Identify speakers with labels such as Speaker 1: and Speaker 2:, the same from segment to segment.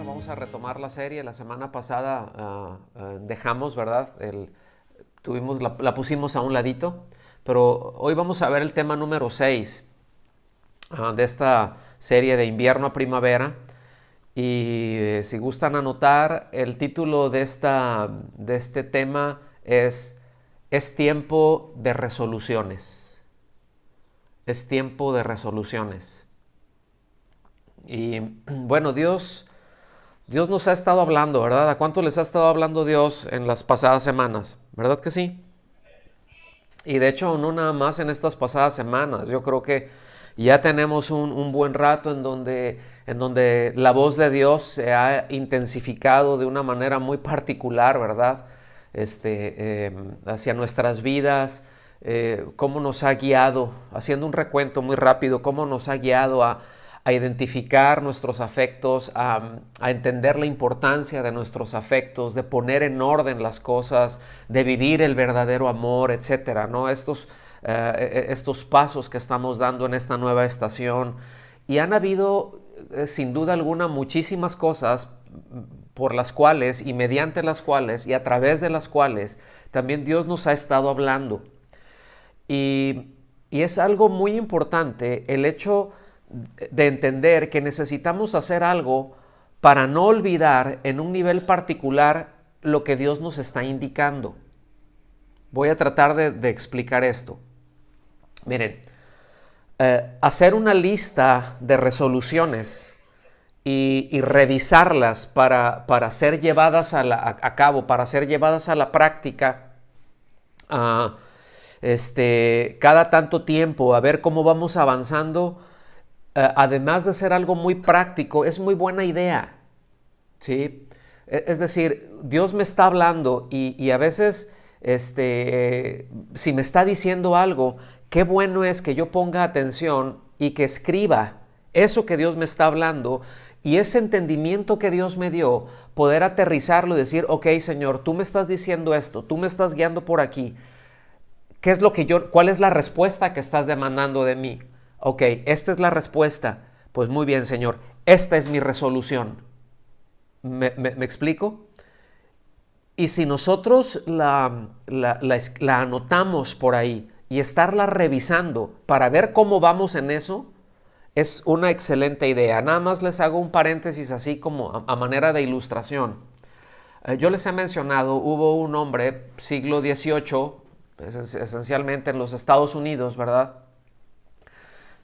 Speaker 1: Vamos a retomar la serie. La semana pasada dejamos, ¿verdad? La pusimos a un ladito, pero hoy vamos a ver el tema número 6 de esta serie de invierno a primavera. Y si gustan anotar, el título de este tema es tiempo de resoluciones. Es tiempo de resoluciones. Y bueno, Dios nos ha estado hablando, ¿verdad? ¿A cuánto les ha estado hablando Dios en las pasadas semanas? ¿Verdad que sí? Y de hecho, no nada más en estas pasadas semanas. Yo creo que ya tenemos un buen rato en donde la voz de Dios se ha intensificado de una manera muy particular, ¿verdad? Hacia nuestras vidas, cómo nos ha guiado, haciendo un recuento muy rápido, cómo nos ha guiado a identificar nuestros afectos, a entender la importancia de nuestros afectos, de poner en orden las cosas, de vivir el verdadero amor, etcétera, ¿no? Estos pasos que estamos dando en esta nueva estación. Y han habido, sin duda alguna, muchísimas cosas por las cuales y mediante las cuales y a través de las cuales también Dios nos ha estado hablando. Y es algo muy importante el hecho de entender que necesitamos hacer algo para no olvidar en un nivel particular lo que Dios nos está indicando. Voy a tratar de explicar esto. Miren, hacer una lista de resoluciones y revisarlas para ser llevadas a cabo, para ser llevadas a la práctica, cada tanto tiempo, a ver cómo vamos avanzando. Además de ser algo muy práctico, es muy buena idea, ¿sí? Es decir, Dios me está hablando y a veces, si me está diciendo algo, qué bueno es que yo ponga atención y que escriba eso que Dios me está hablando y ese entendimiento que Dios me dio, poder aterrizarlo y decir, ok, Señor, tú me estás diciendo esto, tú me estás guiando por aquí. ¿Cuál es la respuesta que estás demandando de mí? Ok, esta es la respuesta. Pues muy bien, Señor, esta es mi resolución. ¿Me explico? Y si nosotros la anotamos por ahí y estarla revisando para ver cómo vamos en eso, es una excelente idea. Nada más les hago un paréntesis así como a manera de ilustración. Yo les he mencionado, hubo un hombre, siglo XVIII, esencialmente en los Estados Unidos, ¿verdad?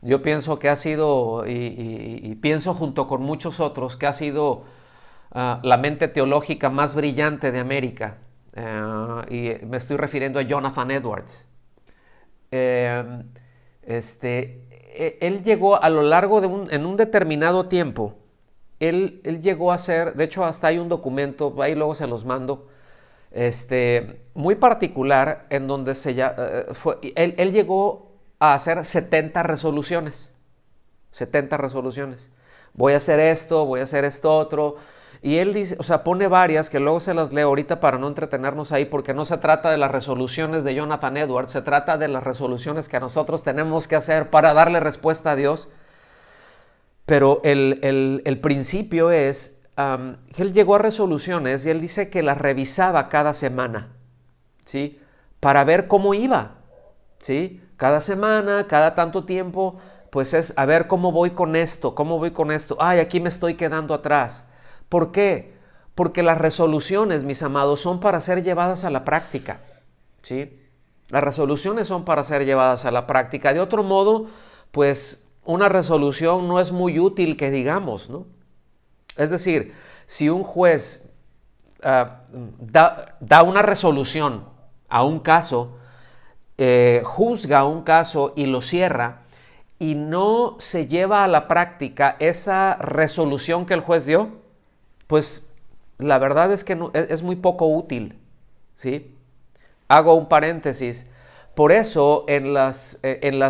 Speaker 1: Yo pienso que ha sido, y pienso junto con muchos otros, que ha sido la mente teológica más brillante de América. Y me estoy refiriendo a Jonathan Edwards. Él llegó a lo largo en un determinado tiempo, él llegó a ser, de hecho hasta hay un documento, ahí luego se los mando, muy particular en donde él llegó a hacer 70 resoluciones. 70 resoluciones. Voy a hacer esto, voy a hacer esto otro. Y él dice, pone varias que luego se las leo ahorita para no entretenernos ahí, porque no se trata de las resoluciones de Jonathan Edwards, se trata de las resoluciones que nosotros tenemos que hacer para darle respuesta a Dios. Pero el principio es que él llegó a resoluciones y él dice que las revisaba cada semana, ¿sí? Para ver cómo iba, ¿sí? Cada semana, cada tanto tiempo, pues es a ver cómo voy con esto, Ay, aquí me estoy quedando atrás. ¿Por qué? Porque las resoluciones, mis amados, son para ser llevadas a la práctica, ¿sí? Las resoluciones son para ser llevadas a la práctica. De otro modo, pues una resolución no es muy útil que digamos, ¿no? Es decir, si un juez da una resolución a un caso, juzga un caso y lo cierra y no se lleva a la práctica esa resolución que el juez dio, pues la verdad es que no, es muy poco útil, ¿sí? Hago un paréntesis. Por eso en las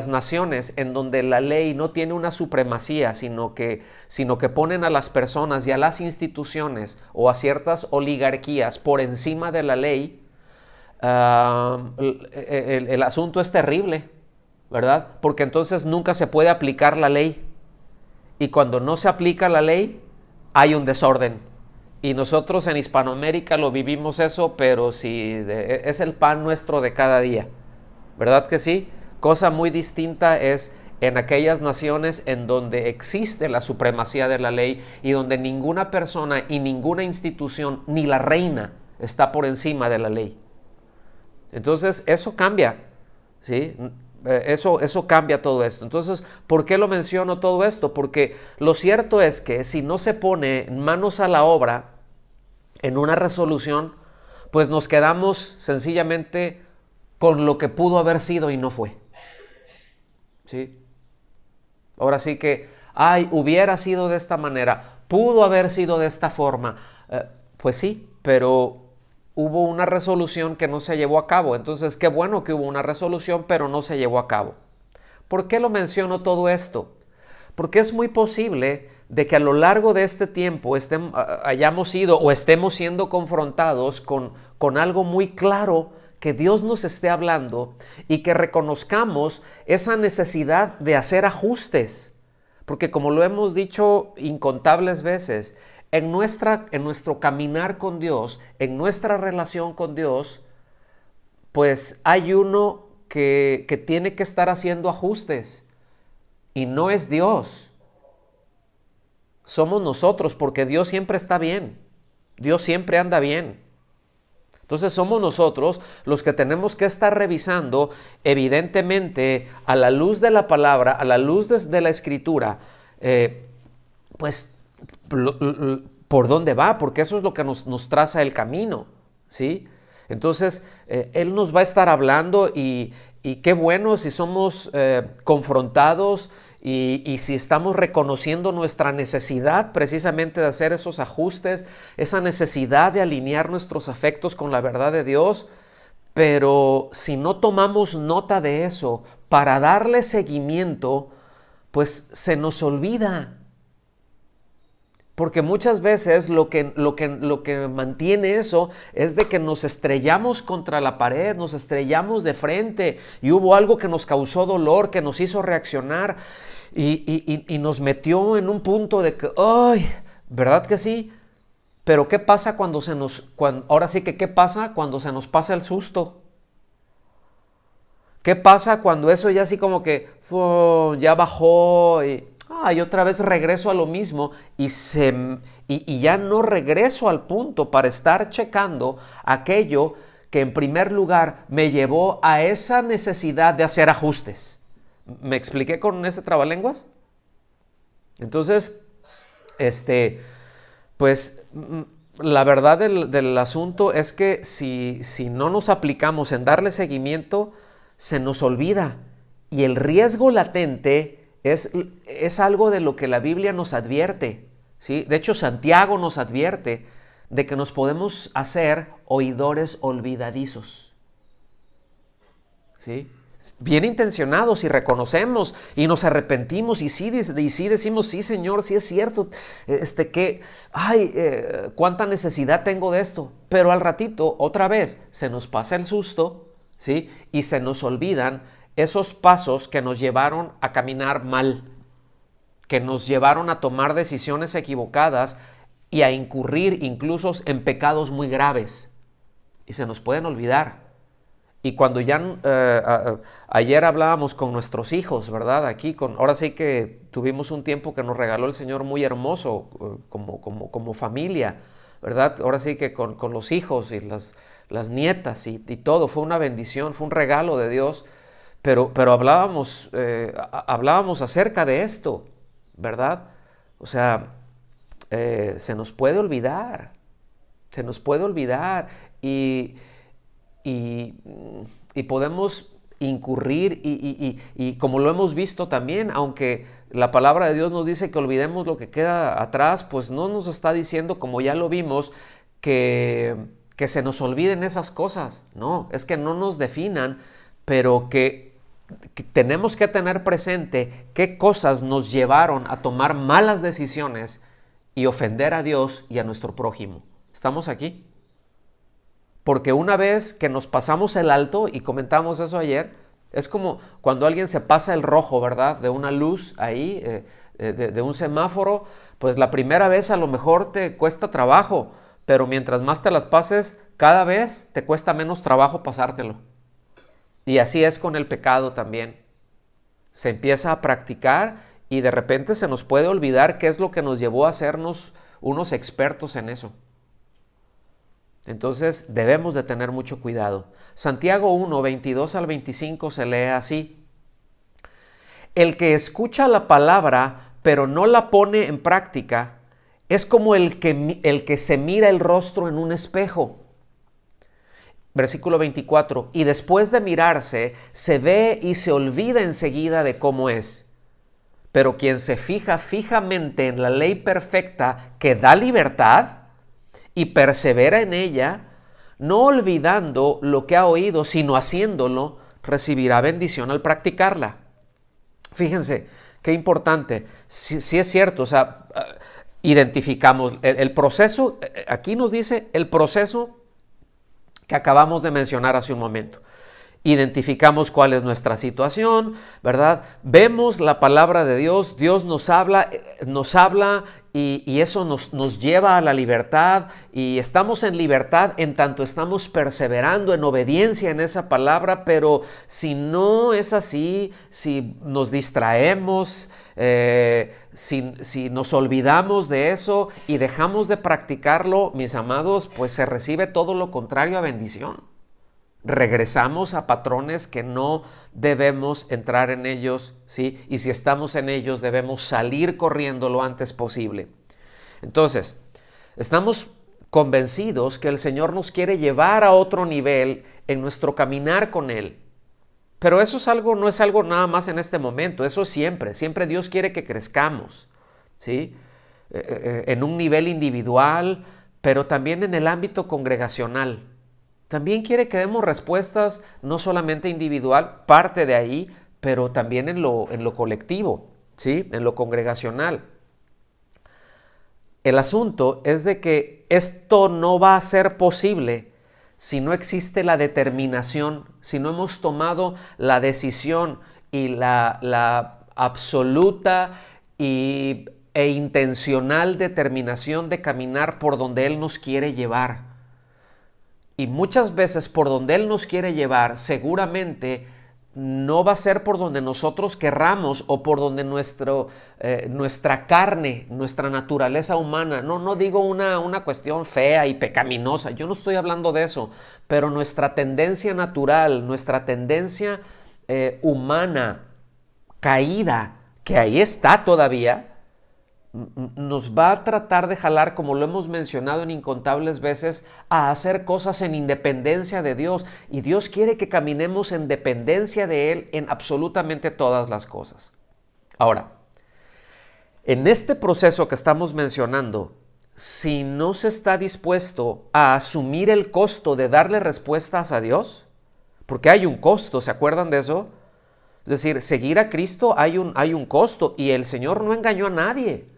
Speaker 1: naciones en donde la ley no tiene una supremacía, sino que ponen a las personas y a las instituciones o a ciertas oligarquías por encima de la ley, el asunto es terrible, ¿verdad? Porque entonces nunca se puede aplicar la ley. Y cuando no se aplica la ley, hay un desorden. Y nosotros en Hispanoamérica lo vivimos eso, pero sí, es el pan nuestro de cada día. ¿Verdad que sí? Cosa muy distinta es en aquellas naciones en donde existe la supremacía de la ley y donde ninguna persona y ninguna institución, ni la reina, está por encima de la ley. Entonces, eso cambia, ¿sí? Eso cambia todo esto. Entonces, ¿por qué lo menciono todo esto? Porque lo cierto es que si no se pone manos a la obra en una resolución, pues nos quedamos sencillamente con lo que pudo haber sido y no fue. ¿Sí? Ahora sí que, hubiera sido de esta manera, pudo haber sido de esta forma. Pues sí, pero hubo una resolución que no se llevó a cabo. Entonces, qué bueno que hubo una resolución, pero no se llevó a cabo. ¿Por qué lo menciono todo esto? Porque es muy posible de que a lo largo de este tiempo hayamos sido o estemos siendo confrontados con algo muy claro que Dios nos esté hablando y que reconozcamos esa necesidad de hacer ajustes. Porque como lo hemos dicho incontables veces, en nuestro caminar con Dios, en nuestra relación con Dios, pues hay uno que tiene que estar haciendo ajustes y no es Dios. Somos nosotros, porque Dios siempre está bien. Dios siempre anda bien. Entonces somos nosotros los que tenemos que estar revisando, evidentemente, a la luz de la palabra, a la luz de la Escritura, pues por dónde va, porque eso es lo que nos traza el camino, ¿sí? Entonces, Él nos va a estar hablando y qué bueno si somos confrontados y si estamos reconociendo nuestra necesidad precisamente de hacer esos ajustes, esa necesidad de alinear nuestros afectos con la verdad de Dios. Pero si no tomamos nota de eso para darle seguimiento, pues se nos olvida. Porque muchas veces lo que mantiene eso es de que nos estrellamos contra la pared, nos estrellamos de frente y hubo algo que nos causó dolor, que nos hizo reaccionar y nos metió en un punto de que, ¡ay! ¿Verdad que sí? Pero ¿qué pasa ahora sí que qué pasa cuando se nos pasa el susto? ¿Qué pasa cuando eso ya así como que ya bajó y otra vez regreso a lo mismo y ya no regreso al punto para estar checando aquello que en primer lugar me llevó a esa necesidad de hacer ajustes? ¿Me expliqué con ese trabalenguas? Entonces, pues la verdad del asunto es que si no nos aplicamos en darle seguimiento, se nos olvida. Y el riesgo latente es algo de lo que la Biblia nos advierte, ¿sí? De hecho, Santiago nos advierte de que nos podemos hacer oidores olvidadizos, ¿sí? Bien intencionados y reconocemos y nos arrepentimos y sí decimos, sí Señor, sí es cierto, cuánta necesidad tengo de esto, pero al ratito otra vez se nos pasa el susto, ¿sí? Y se nos olvidan esos pasos que nos llevaron a caminar mal, que nos llevaron a tomar decisiones equivocadas y a incurrir incluso en pecados muy graves. Y se nos pueden olvidar. Y cuando ayer hablábamos con nuestros hijos, ¿verdad? Ahora sí que tuvimos un tiempo que nos regaló el Señor muy hermoso como familia, ¿verdad? Ahora sí que con los hijos y las nietas y todo, fue una bendición, fue un regalo de Dios. Pero hablábamos acerca de esto, ¿verdad? O sea, se nos puede olvidar y podemos incurrir y como lo hemos visto también, aunque la palabra de Dios nos dice que olvidemos lo que queda atrás, pues no nos está diciendo, como ya lo vimos, que se nos olviden esas cosas. No, es que no nos definan, pero que tenemos que tener presente qué cosas nos llevaron a tomar malas decisiones y ofender a Dios y a nuestro prójimo. ¿Estamos aquí? Porque una vez que nos pasamos el alto, y comentamos eso ayer, es como cuando alguien se pasa el rojo, ¿verdad? De una luz ahí, de un semáforo, pues la primera vez a lo mejor te cuesta trabajo, pero mientras más te las pases, cada vez te cuesta menos trabajo pasártelo. Y así es con el pecado también. Se empieza a practicar y de repente se nos puede olvidar qué es lo que nos llevó a hacernos unos expertos en eso. Entonces debemos de tener mucho cuidado. Santiago 1, 22 al 25 se lee así: el que escucha la palabra pero no la pone en práctica es como el que se mira el rostro en un espejo. Versículo 24, y después de mirarse se ve y se olvida enseguida de cómo es. Pero quien se fija fijamente en la ley perfecta que da libertad y persevera en ella, no olvidando lo que ha oído, sino haciéndolo, recibirá bendición al practicarla. Fíjense, qué importante. Sí es cierto, o sea, identificamos el proceso, aquí nos dice el proceso que acabamos de mencionar hace un momento. Identificamos cuál es nuestra situación, ¿verdad? Vemos la palabra de Dios, Dios nos habla y eso nos lleva a la libertad, y estamos en libertad en tanto estamos perseverando en obediencia en esa palabra. Pero si no es así, si nos distraemos, si nos olvidamos de eso y dejamos de practicarlo, mis amados, pues se recibe todo lo contrario a bendición. Regresamos a patrones que no debemos entrar en ellos, ¿sí? Y si estamos en ellos, debemos salir corriendo lo antes posible. Entonces, estamos convencidos que el Señor nos quiere llevar a otro nivel en nuestro caminar con Él. Pero eso no es algo nada más en este momento, eso siempre Dios quiere que crezcamos, ¿sí? En un nivel individual, pero también en el ámbito congregacional. También quiere que demos respuestas no solamente individual, parte de ahí, pero también en lo colectivo, ¿sí? En lo congregacional. El asunto es de que esto no va a ser posible si no existe la determinación, si no hemos tomado la decisión y la absoluta e intencional determinación de caminar por donde Él nos quiere llevar. Y muchas veces por donde Él nos quiere llevar, seguramente no va a ser por donde nosotros querramos o por donde nuestra carne, nuestra naturaleza humana. No digo una cuestión fea y pecaminosa, yo no estoy hablando de eso, pero nuestra tendencia natural, nuestra tendencia humana, caída, que ahí está todavía, nos va a tratar de jalar, como lo hemos mencionado en incontables veces, a hacer cosas en independencia de Dios. Y Dios quiere que caminemos en dependencia de Él en absolutamente todas las cosas. Ahora, en este proceso que estamos mencionando, si no se está dispuesto a asumir el costo de darle respuestas a Dios, porque hay un costo, ¿se acuerdan de eso? Es decir, seguir a Cristo hay un costo, y el Señor no engañó a nadie.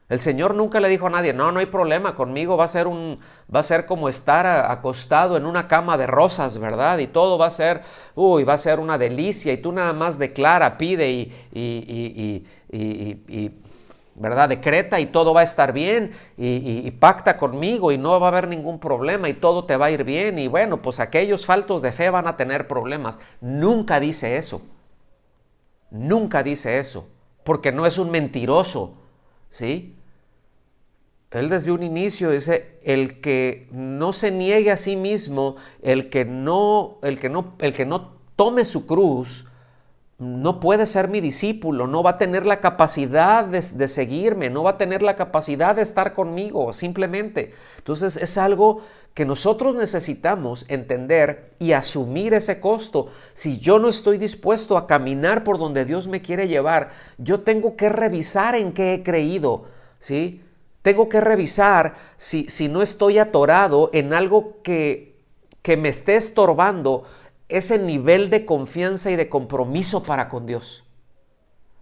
Speaker 1: El Señor nunca le dijo a nadie, no hay problema, conmigo va a ser como estar acostado en una cama de rosas, ¿verdad? Y todo va a ser una delicia, y tú nada más declara, pide y ¿verdad? Decreta y todo va a estar bien, y pacta conmigo y no va a haber ningún problema y todo te va a ir bien, y bueno, pues aquellos faltos de fe van a tener problemas. Nunca dice eso, porque no es un mentiroso, ¿sí? Él desde un inicio dice, el que no se niegue a sí mismo, el que no tome su cruz, no puede ser mi discípulo, no va a tener la capacidad de seguirme, no va a tener la capacidad de estar conmigo, simplemente. Entonces es algo que nosotros necesitamos entender y asumir ese costo. Si yo no estoy dispuesto a caminar por donde Dios me quiere llevar, yo tengo que revisar en qué he creído, ¿sí? Tengo que revisar si no estoy atorado en algo que me esté estorbando ese nivel de confianza y de compromiso para con Dios.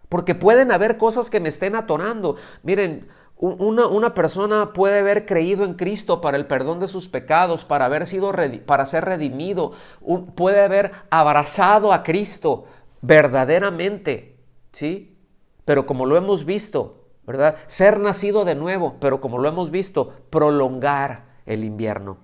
Speaker 1: Porque pueden haber cosas que me estén atorando. Miren, una persona puede haber creído en Cristo para el perdón de sus pecados, para ser redimido, puede haber abrazado a Cristo verdaderamente, ¿sí? pero como lo hemos visto, ¿verdad? Ser nacido de nuevo, pero como lo hemos visto, prolongar el invierno.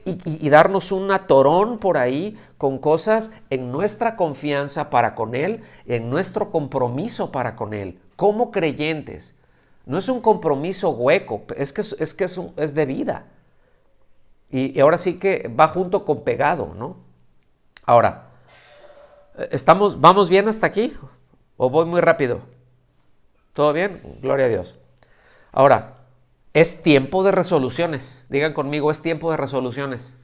Speaker 1: Y darnos un atorón por ahí con cosas en nuestra confianza para con Él, en nuestro compromiso para con Él, como creyentes. No es un compromiso hueco, es de vida. Y ahora sí que va junto con pegado, ¿no? Ahora, ¿vamos bien hasta aquí? ¿O voy muy rápido? ¿Todo bien? Gloria a Dios. Ahora, es tiempo de resoluciones. Digan conmigo, es tiempo de resoluciones.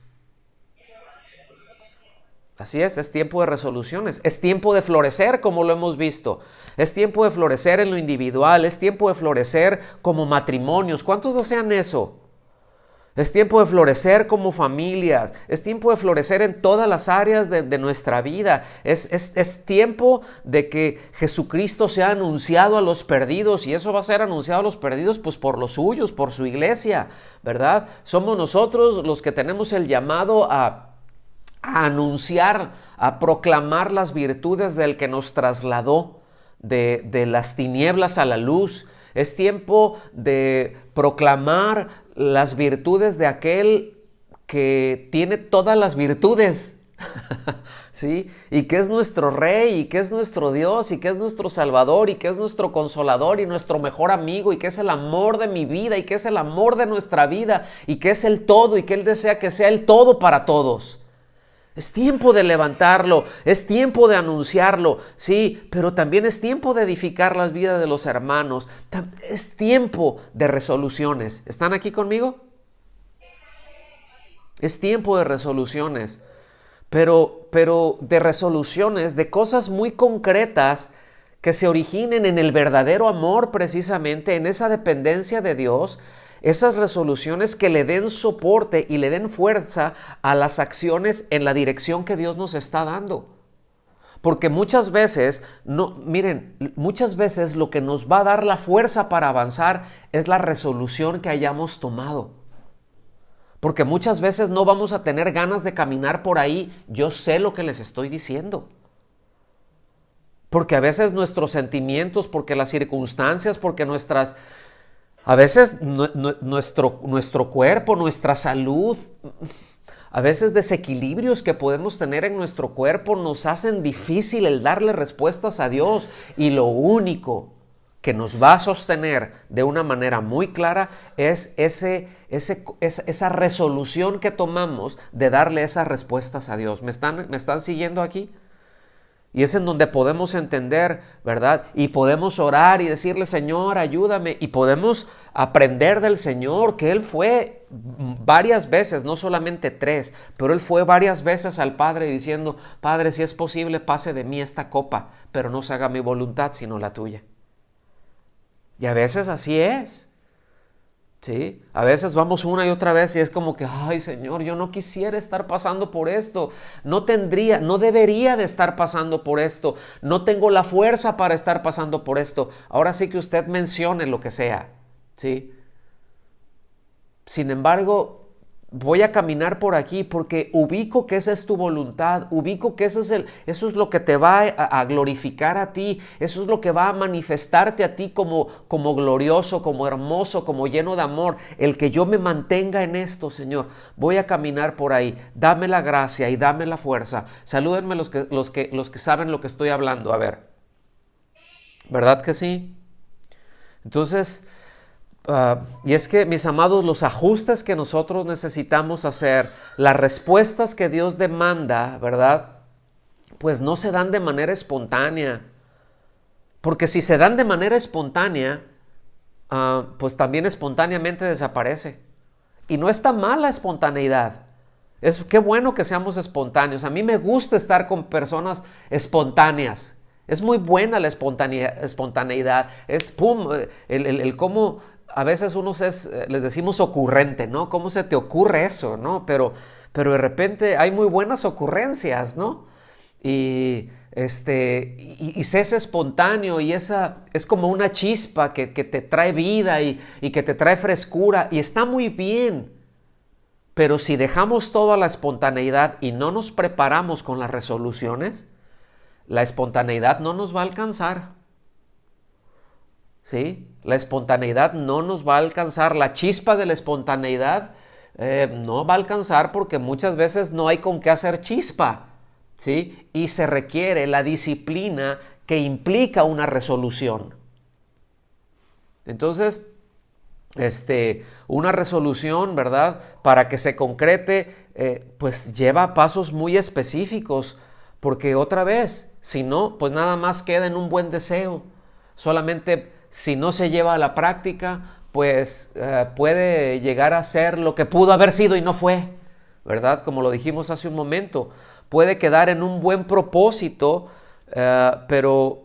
Speaker 1: Así es tiempo de resoluciones. Es tiempo de florecer, como lo hemos visto. Es tiempo de florecer en lo individual. Es tiempo de florecer como matrimonios. ¿Cuántos desean eso? Es tiempo de florecer como familias. Es tiempo de florecer en todas las áreas de nuestra vida. Es tiempo de que Jesucristo sea anunciado a los perdidos. Y eso va a ser anunciado a los perdidos pues por los suyos, por su iglesia, ¿verdad? Somos nosotros los que tenemos el llamado a anunciar, a proclamar las virtudes del que nos trasladó de las tinieblas a la luz. Es tiempo de proclamar las virtudes de aquel que tiene todas las virtudes, ¿sí? Y que es nuestro Rey, y que es nuestro Dios, y que es nuestro Salvador, y que es nuestro Consolador, y nuestro mejor amigo, y que es el amor de mi vida, y que es el amor de nuestra vida, y que es el todo, y que Él desea que sea el todo para todos. Es tiempo de levantarlo, es tiempo de anunciarlo, sí, pero también es tiempo de edificar las vidas de los hermanos. Es tiempo de resoluciones. ¿Están aquí conmigo? Es tiempo de resoluciones, pero de resoluciones, de cosas muy concretas que se originen en el verdadero amor, precisamente en esa dependencia de Dios. Esas resoluciones que le den soporte y le den fuerza a las acciones en la dirección que Dios nos está dando. Porque muchas veces, muchas veces lo que nos va a dar la fuerza para avanzar es la resolución que hayamos tomado. Porque muchas veces no vamos a tener ganas de caminar por ahí. Yo sé lo que les estoy diciendo. Porque a veces nuestros sentimientos, porque las circunstancias, porque a veces nuestro cuerpo, nuestra salud, a veces desequilibrios que podemos tener en nuestro cuerpo nos hacen difícil el darle respuestas a Dios. Y lo único que nos va a sostener de una manera muy clara es esa resolución que tomamos de darle esas respuestas a Dios. ¿Me están siguiendo aquí? Y es en donde podemos entender, ¿verdad? Y podemos orar y decirle, Señor, ayúdame. Y podemos aprender del Señor, que Él fue varias veces, no solamente 3, pero Él fue varias veces al Padre diciendo, Padre, si es posible, pase de mí esta copa, pero no se haga mi voluntad, sino la tuya. Y a veces así es. Sí, a veces vamos una y otra vez y es como que, ay Señor, yo no quisiera estar pasando por esto, no debería de estar pasando por esto, no tengo la fuerza para estar pasando por esto. Ahora sí que usted mencione lo que sea, ¿sí? Sin embargo, voy a caminar por aquí porque ubico que esa es tu voluntad, ubico que eso es lo que te va a glorificar a ti, eso es lo que va a manifestarte a ti como glorioso, como hermoso, como lleno de amor. El que yo me mantenga en esto, Señor, voy a caminar por ahí. Dame la gracia y dame la fuerza. Salúdenme los que saben lo que estoy hablando. A ver, ¿verdad que sí? Entonces, y es que, mis amados, los ajustes que nosotros necesitamos hacer, las respuestas que Dios demanda, ¿verdad? Pues no se dan de manera espontánea. Porque si se dan de manera espontánea, pues también espontáneamente desaparece. Y no está mal la espontaneidad. Qué bueno que seamos espontáneos. A mí me gusta estar con personas espontáneas. Es muy buena la espontaneidad. Es el cómo a veces les decimos ocurrente, ¿no? ¿Cómo se te ocurre eso, no? Pero de repente hay muy buenas ocurrencias, ¿no? Y se es espontáneo y esa es como una chispa que te trae vida y que te trae frescura y está muy bien. Pero si dejamos toda la espontaneidad y no nos preparamos con las resoluciones, la espontaneidad no nos va a alcanzar. ¿sí? La espontaneidad no nos va a alcanzar, la chispa de la espontaneidad no va a alcanzar porque muchas veces no hay con qué hacer chispa, ¿sí? Y se requiere la disciplina que implica una resolución. Entonces, una resolución, ¿verdad? Para que se concrete, pues lleva pasos muy específicos, porque otra vez, si no, pues nada más queda en un buen deseo. Solamente si no se lleva a la práctica, pues puede llegar a ser lo que pudo haber sido y no fue, ¿verdad? Como lo dijimos hace un momento, puede quedar en un buen propósito, pero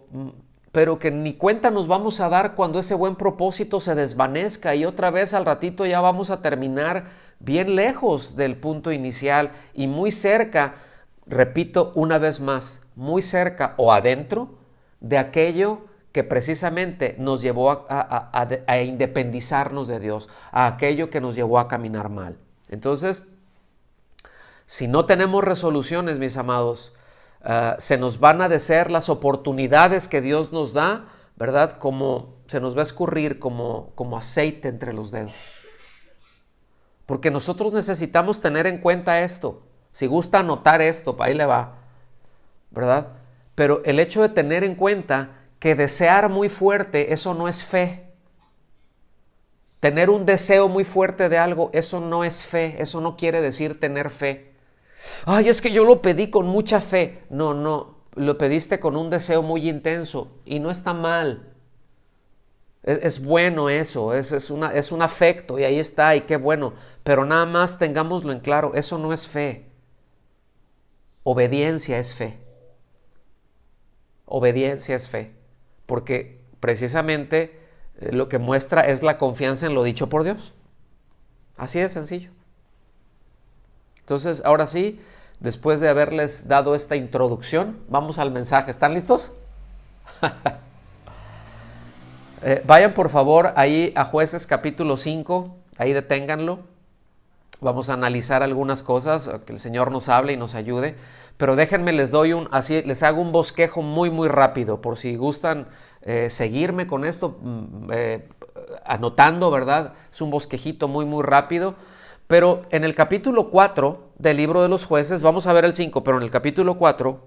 Speaker 1: que ni cuenta nos vamos a dar cuando ese buen propósito se desvanezca y otra vez al ratito ya vamos a terminar bien lejos del punto inicial y muy cerca, repito una vez más, muy cerca o adentro de aquello que precisamente nos llevó a independizarnos de Dios, a aquello que nos llevó a caminar mal. Entonces, si no tenemos resoluciones, mis amados, se nos van a deshacer las oportunidades que Dios nos da, ¿verdad? Como se nos va a escurrir como aceite entre los dedos. Porque nosotros necesitamos tener en cuenta esto. Si gusta anotar esto, ahí le va, ¿verdad? Pero el hecho de tener en cuenta que desear muy fuerte, eso no es fe. Tener un deseo muy fuerte de algo, eso no es fe. Eso no quiere decir tener fe. Ay, es que yo lo pedí con mucha fe. No, lo pediste con un deseo muy intenso y no está mal. Es bueno eso, es un afecto y ahí está y qué bueno. Pero nada más tengámoslo en claro, eso no es fe. Obediencia es fe. Obediencia es fe. Porque precisamente lo que muestra es la confianza en lo dicho por Dios. Así de sencillo. Entonces, ahora sí, después de haberles dado esta introducción, vamos al mensaje. ¿Están listos? Vayan por favor ahí a Jueces capítulo 5, ahí deténganlo. Vamos a analizar algunas cosas, que el Señor nos hable y nos ayude. Pero déjenme, les hago un bosquejo muy, muy rápido, por si gustan seguirme con esto, anotando, ¿verdad? Es un bosquejito muy, muy rápido. Pero en el capítulo 4 del libro de los Jueces, vamos a ver el 5, pero en el capítulo 4,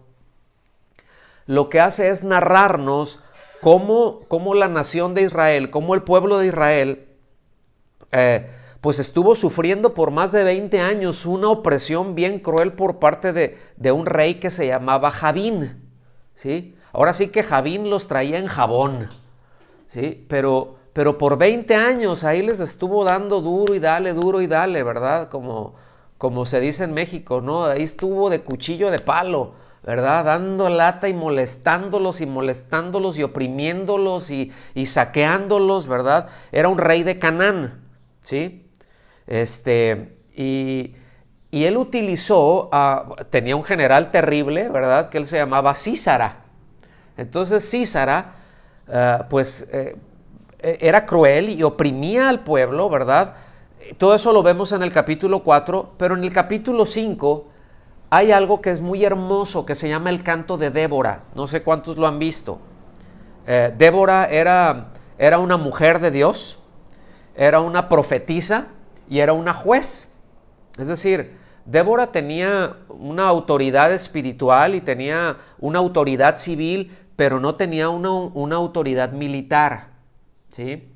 Speaker 1: lo que hace es narrarnos cómo la nación de Israel, cómo el pueblo de Israel, pues estuvo sufriendo por más de 20 años una opresión bien cruel por parte de un rey que se llamaba Jabín, ¿sí? Ahora sí que Jabín los traía en jabón, ¿sí? Pero por 20 años ahí les estuvo dando duro y dale, ¿verdad? Como se dice en México, ¿no? Ahí estuvo de cuchillo de palo, ¿verdad? Dando lata y molestándolos y oprimiéndolos y saqueándolos, ¿verdad? Era un rey de Canaán, ¿sí? Y él utilizó, tenía un general terrible, ¿verdad? Que él se llamaba Sísara. Entonces Sísara, era cruel y oprimía al pueblo, ¿verdad? Todo eso lo vemos en el capítulo 4, pero en el capítulo 5 hay algo que es muy hermoso, que se llama el canto de Débora. No sé cuántos lo han visto. Débora era una mujer de Dios, era una profetisa y era una juez. Es decir, Débora tenía una autoridad espiritual y tenía una autoridad civil, pero no tenía una autoridad militar, ¿sí?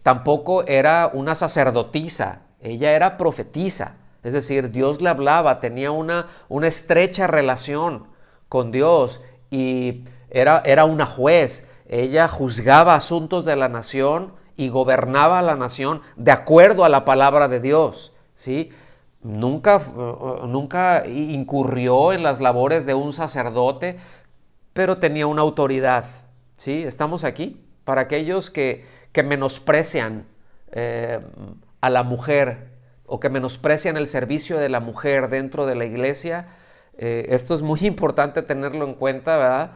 Speaker 1: Tampoco era una sacerdotisa, ella era profetisa. Es decir, Dios le hablaba, tenía una estrecha relación con Dios y era una juez. Ella juzgaba asuntos de la nación y gobernaba la nación de acuerdo a la palabra de Dios, ¿sí? Nunca incurrió en las labores de un sacerdote, pero tenía una autoridad, ¿sí? Estamos aquí para aquellos que menosprecian a la mujer o que menosprecian el servicio de la mujer dentro de la iglesia. Esto es muy importante tenerlo en cuenta, ¿verdad?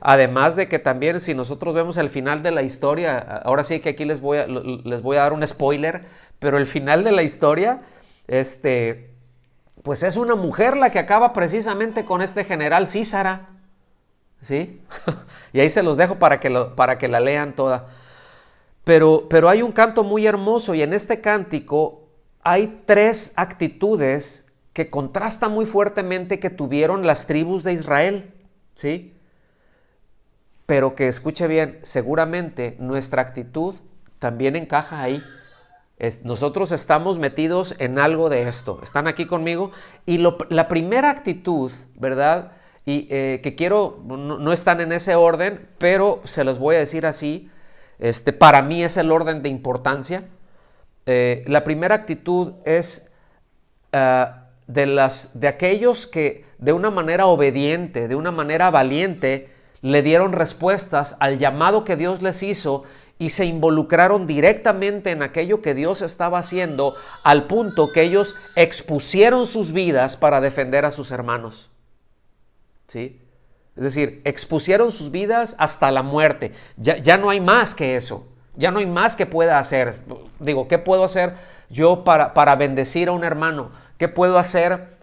Speaker 1: Además de que también si nosotros vemos el final de la historia, ahora sí que aquí les voy a dar un spoiler, pero el final de la historia, pues es una mujer la que acaba precisamente con este general Sísara, ¿sí? Y ahí se los dejo para que la lean toda. Pero hay un canto muy hermoso y en este cántico hay 3 actitudes que contrastan muy fuertemente que tuvieron las tribus de Israel, ¿sí? Pero que escuche bien, seguramente nuestra actitud también encaja ahí. Nosotros estamos metidos en algo de esto. ¿Están aquí conmigo? Y la primera actitud, ¿verdad? Y que quiero, no están en ese orden, pero se los voy a decir así. Para mí es el orden de importancia. La primera actitud es de aquellos que de una manera obediente, de una manera valiente, le dieron respuestas al llamado que Dios les hizo y se involucraron directamente en aquello que Dios estaba haciendo, al punto que ellos expusieron sus vidas para defender a sus hermanos. ¿Sí? Es decir, expusieron sus vidas hasta la muerte. Ya no hay más que eso. Ya no hay más que pueda hacer. Digo, ¿qué puedo hacer yo para bendecir a un hermano? ¿Qué puedo hacer?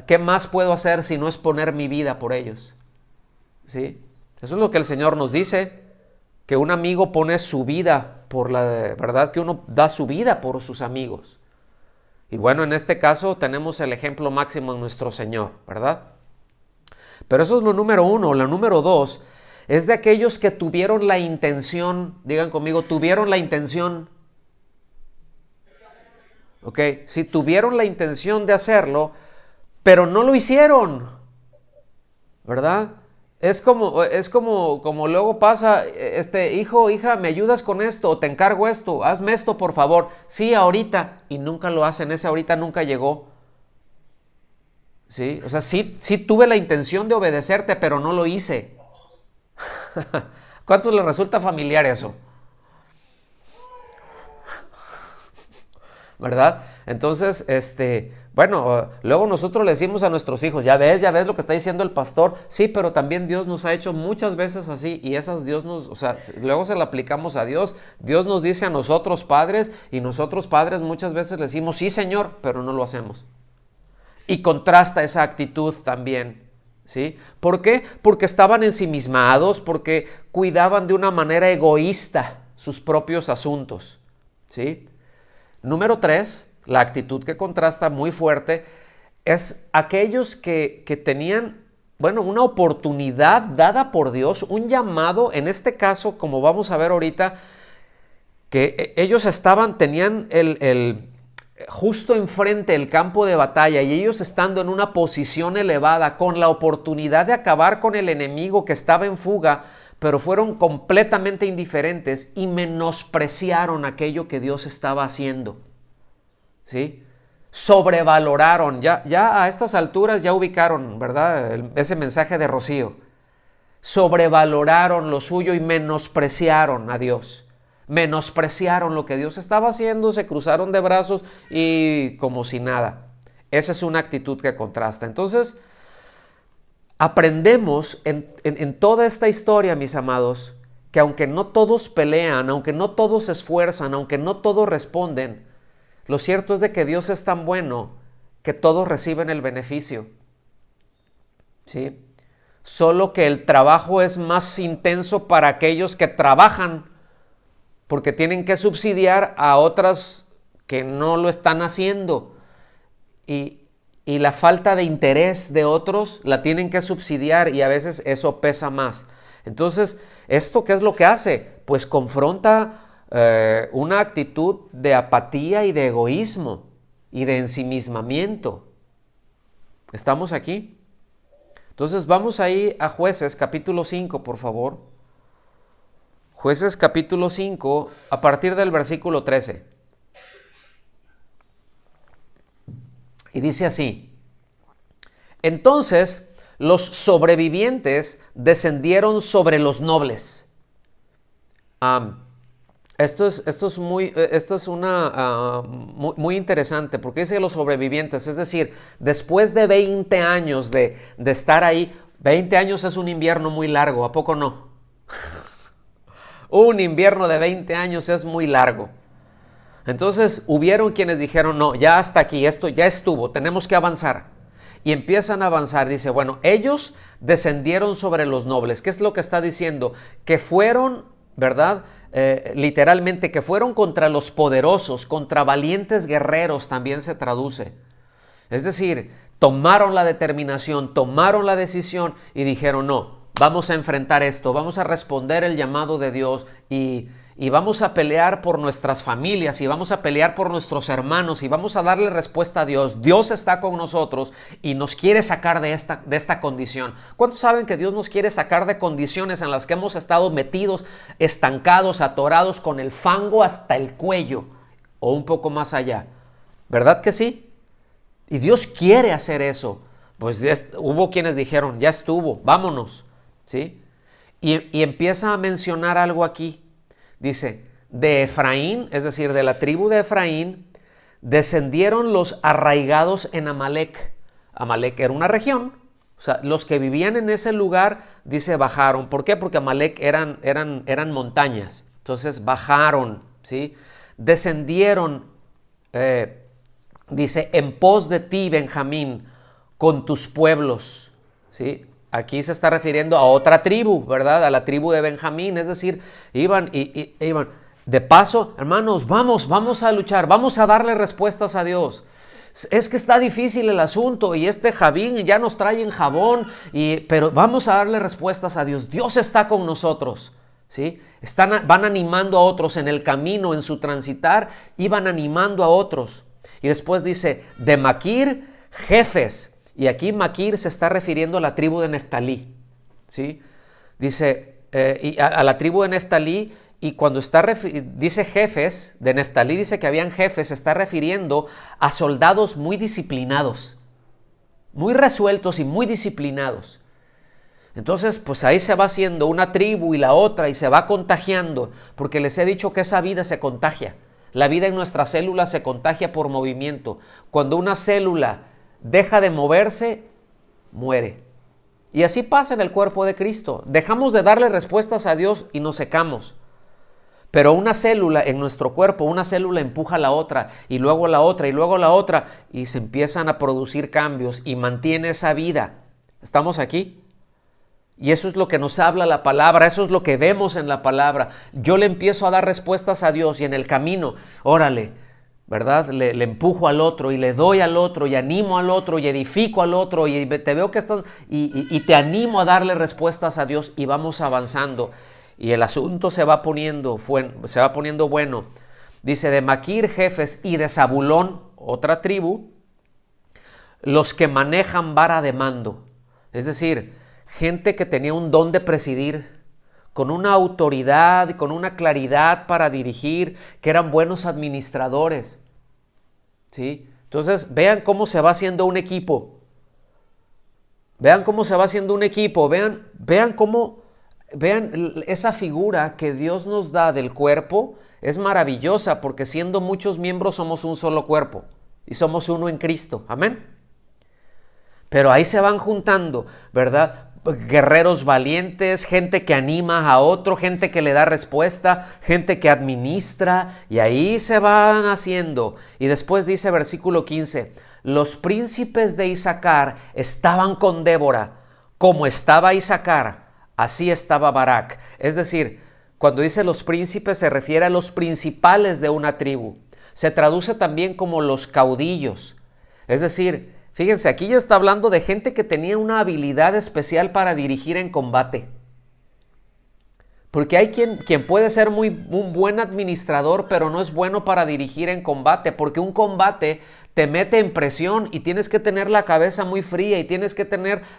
Speaker 1: ¿Qué más puedo hacer si no es poner mi vida por ellos? ¿Sí? Eso es lo que el Señor nos dice, que un amigo pone su vida por ¿verdad? Que uno da su vida por sus amigos. Y bueno, en este caso tenemos el ejemplo máximo en nuestro Señor, ¿verdad? Pero eso es lo número 1. Lo número 2 es de aquellos que tuvieron la intención, digan conmigo, tuvieron la intención. ¿Ok? Sí, tuvieron la intención de hacerlo, pero no lo hicieron, ¿verdad? Es como luego pasa, hijo, hija, ¿me ayudas con esto? O te encargo esto, hazme esto por favor. Sí, ahorita. Y nunca lo hacen, ese ahorita nunca llegó. ¿Sí? O sea, sí tuve la intención de obedecerte, pero no lo hice. ¿Cuántos les resulta familiar eso? ¿Verdad? Entonces, bueno, luego nosotros le decimos a nuestros hijos, ya ves lo que está diciendo el pastor. Sí, pero también Dios nos ha hecho muchas veces así, y luego se la aplicamos a Dios. Dios nos dice a nosotros padres, y nosotros padres muchas veces le decimos, sí Señor, pero no lo hacemos. Y contrasta esa actitud también, ¿sí? ¿Por qué? Porque estaban ensimismados, porque cuidaban de una manera egoísta sus propios asuntos, ¿sí? Número 3, la actitud que contrasta muy fuerte, es aquellos que tenían, bueno, una oportunidad dada por Dios, un llamado, en este caso, como vamos a ver ahorita, que ellos tenían justo enfrente el campo de batalla, y ellos estando en una posición elevada con la oportunidad de acabar con el enemigo que estaba en fuga, pero fueron completamente indiferentes y menospreciaron aquello que Dios estaba haciendo, ¿sí? Sobrevaloraron, ya a estas alturas ya ubicaron, ¿verdad? Ese mensaje de Rocío. Sobrevaloraron lo suyo y menospreciaron a Dios. Menospreciaron lo que Dios estaba haciendo, se cruzaron de brazos y como si nada. Esa es una actitud que contrasta. Entonces, aprendemos en toda esta historia, mis amados, que aunque no todos pelean, aunque no todos se esfuerzan, aunque no todos responden, lo cierto es de que Dios es tan bueno que todos reciben el beneficio, ¿sí? Solo que el trabajo es más intenso para aquellos que trabajan, porque tienen que subsidiar a otras que no lo están haciendo. Y la falta de interés de otros la tienen que subsidiar, y a veces eso pesa más. Entonces, ¿esto qué es lo que hace? Pues confronta una actitud de apatía y de egoísmo y de ensimismamiento. ¿Estamos aquí? Entonces vamos ahí a Jueces capítulo 5, por favor. Jueces capítulo 5, a partir del versículo 13. Y dice así: entonces los sobrevivientes descendieron sobre los nobles. Esto es muy interesante, porque dice los sobrevivientes, es decir, después de 20 años de estar ahí. 20 años es un invierno muy largo, ¿a poco no? Un invierno de 20 años es muy largo. Entonces hubieron quienes dijeron, no, ya hasta aquí, esto ya estuvo, tenemos que avanzar. y empiezan a avanzar. Dice, bueno, ellos descendieron sobre los nobles. ¿Qué es lo que está diciendo? Que fueron, ¿verdad? Literalmente, que fueron contra los poderosos, contra valientes guerreros, también se traduce. Es decir, tomaron la determinación, tomaron la decisión y dijeron, no, vamos a enfrentar esto, vamos a responder el llamado de Dios y vamos a pelear por nuestras familias y vamos a pelear por nuestros hermanos y vamos a darle respuesta a Dios. Dios está con nosotros y nos quiere sacar de esta condición. ¿Cuántos saben que Dios nos quiere sacar de condiciones en las que hemos estado metidos, estancados, atorados con el fango hasta el cuello o un poco más allá? ¿Verdad que sí? Y Dios quiere hacer eso. Pues hubo quienes dijeron, ya estuvo, vámonos, ¿sí? Y empieza a mencionar algo aquí. Dice, de Efraín, es decir, de la tribu de Efraín, descendieron los arraigados en Amalec. Amalec era una región. O sea, los que vivían en ese lugar, dice, bajaron. ¿Por qué? Porque Amalec eran montañas. Entonces bajaron, ¿sí? Descendieron, dice, en pos de ti, Benjamín, con tus pueblos, ¿sí? Aquí se está refiriendo a otra tribu, ¿verdad? A la tribu de Benjamín, es decir, iban. De paso, hermanos, vamos a luchar, vamos a darle respuestas a Dios. Es que está difícil el asunto y Javín ya nos trae en jabón, pero vamos a darle respuestas a Dios. Dios está con nosotros, ¿sí? Van animando a otros en el camino, en su transitar, iban animando a otros. Y después dice, de Maquir, jefes. Y aquí Maquir se está refiriendo a la tribu de Neftalí, ¿sí? Dice, a la tribu de Neftalí, y cuando dice jefes de Neftalí, dice que habían jefes, se está refiriendo a soldados muy disciplinados, muy resueltos y muy disciplinados. Entonces, pues ahí se va haciendo una tribu y la otra y se va contagiando, porque les he dicho que esa vida se contagia. La vida en nuestras células se contagia por movimiento. Cuando una célula deja de moverse, muere. Y así pasa en el cuerpo de Cristo. Dejamos de darle respuestas a Dios y nos secamos. Pero una célula en nuestro cuerpo, una célula empuja a la otra y luego la otra y luego la otra y se empiezan a producir cambios y mantiene esa vida. ¿Estamos aquí? Y eso es lo que nos habla la palabra, eso es lo que vemos en la palabra. Yo le empiezo a dar respuestas a Dios y en el camino, órale, ¿verdad? Le empujo al otro y le doy al otro y animo al otro y edifico al otro y te veo que estás y te animo a darle respuestas a Dios y vamos avanzando y el asunto se va poniendo bueno. Dice, de Maquir, jefes, y de Zabulón, otra tribu, los que manejan vara de mando. Es decir, gente que tenía un don de presidir, con una autoridad, con una claridad para dirigir, que eran buenos administradores, ¿sí? Entonces, vean cómo se va haciendo un equipo. Vean cómo se va haciendo un equipo. Vean esa figura que Dios nos da del cuerpo. Es maravillosa porque siendo muchos miembros somos un solo cuerpo y somos uno en Cristo. Amén. Pero ahí se van juntando, ¿verdad? Guerreros valientes, gente que anima a otro, gente que le da respuesta, gente que administra, y ahí se van haciendo. Y después dice versículo 15, los príncipes de Isaacar estaban con Débora, como estaba Isaacar, así estaba Barak. Es decir, cuando dice los príncipes se refiere a los principales de una tribu. Se traduce también como los caudillos. Es decir, fíjense, aquí ya está hablando de gente que tenía una habilidad especial para dirigir en combate. Porque hay quien puede ser un buen administrador, pero no es bueno para dirigir en combate, porque un combate te mete en presión y tienes que tener la cabeza muy fría y tienes que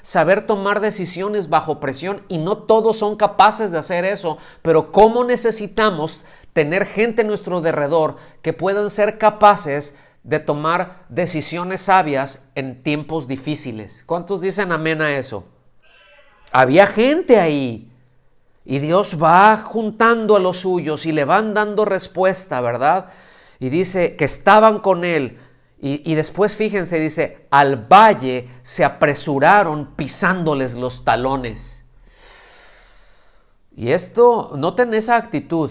Speaker 1: saber tomar decisiones bajo presión y no todos son capaces de hacer eso, pero ¿cómo necesitamos tener gente en nuestro alrededor que puedan ser capaces de tomar decisiones sabias en tiempos difíciles? ¿Cuántos dicen amén a eso? Había gente ahí y Dios va juntando a los suyos y le van dando respuesta, ¿verdad? Y dice que estaban con él y después fíjense, dice, al valle se apresuraron pisándoles los talones. Y esto, noten esa actitud.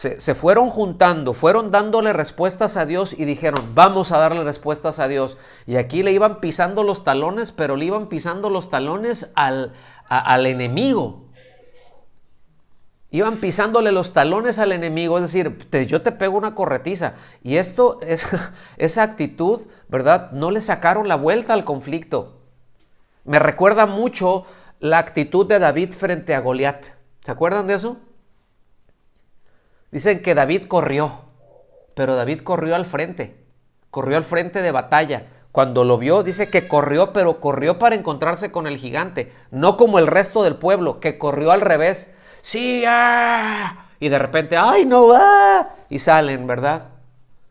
Speaker 1: se fueron juntando, fueron dándole respuestas a Dios y dijeron, vamos a darle respuestas a Dios. Y aquí le iban pisando los talones, pero le iban pisando los talones al enemigo. Iban pisándole los talones al enemigo, es decir, yo te pego una corretiza. Y esa actitud, ¿verdad? No le sacaron la vuelta al conflicto. Me recuerda mucho la actitud de David frente a Goliat. ¿Se acuerdan de eso? Dicen que David corrió, pero David corrió al frente de batalla. Cuando lo vio, dice que corrió, pero corrió para encontrarse con el gigante, no como el resto del pueblo, que corrió al revés. Sí, ¡ah! Y de repente, ¡ay, no va! Y salen, ¿verdad?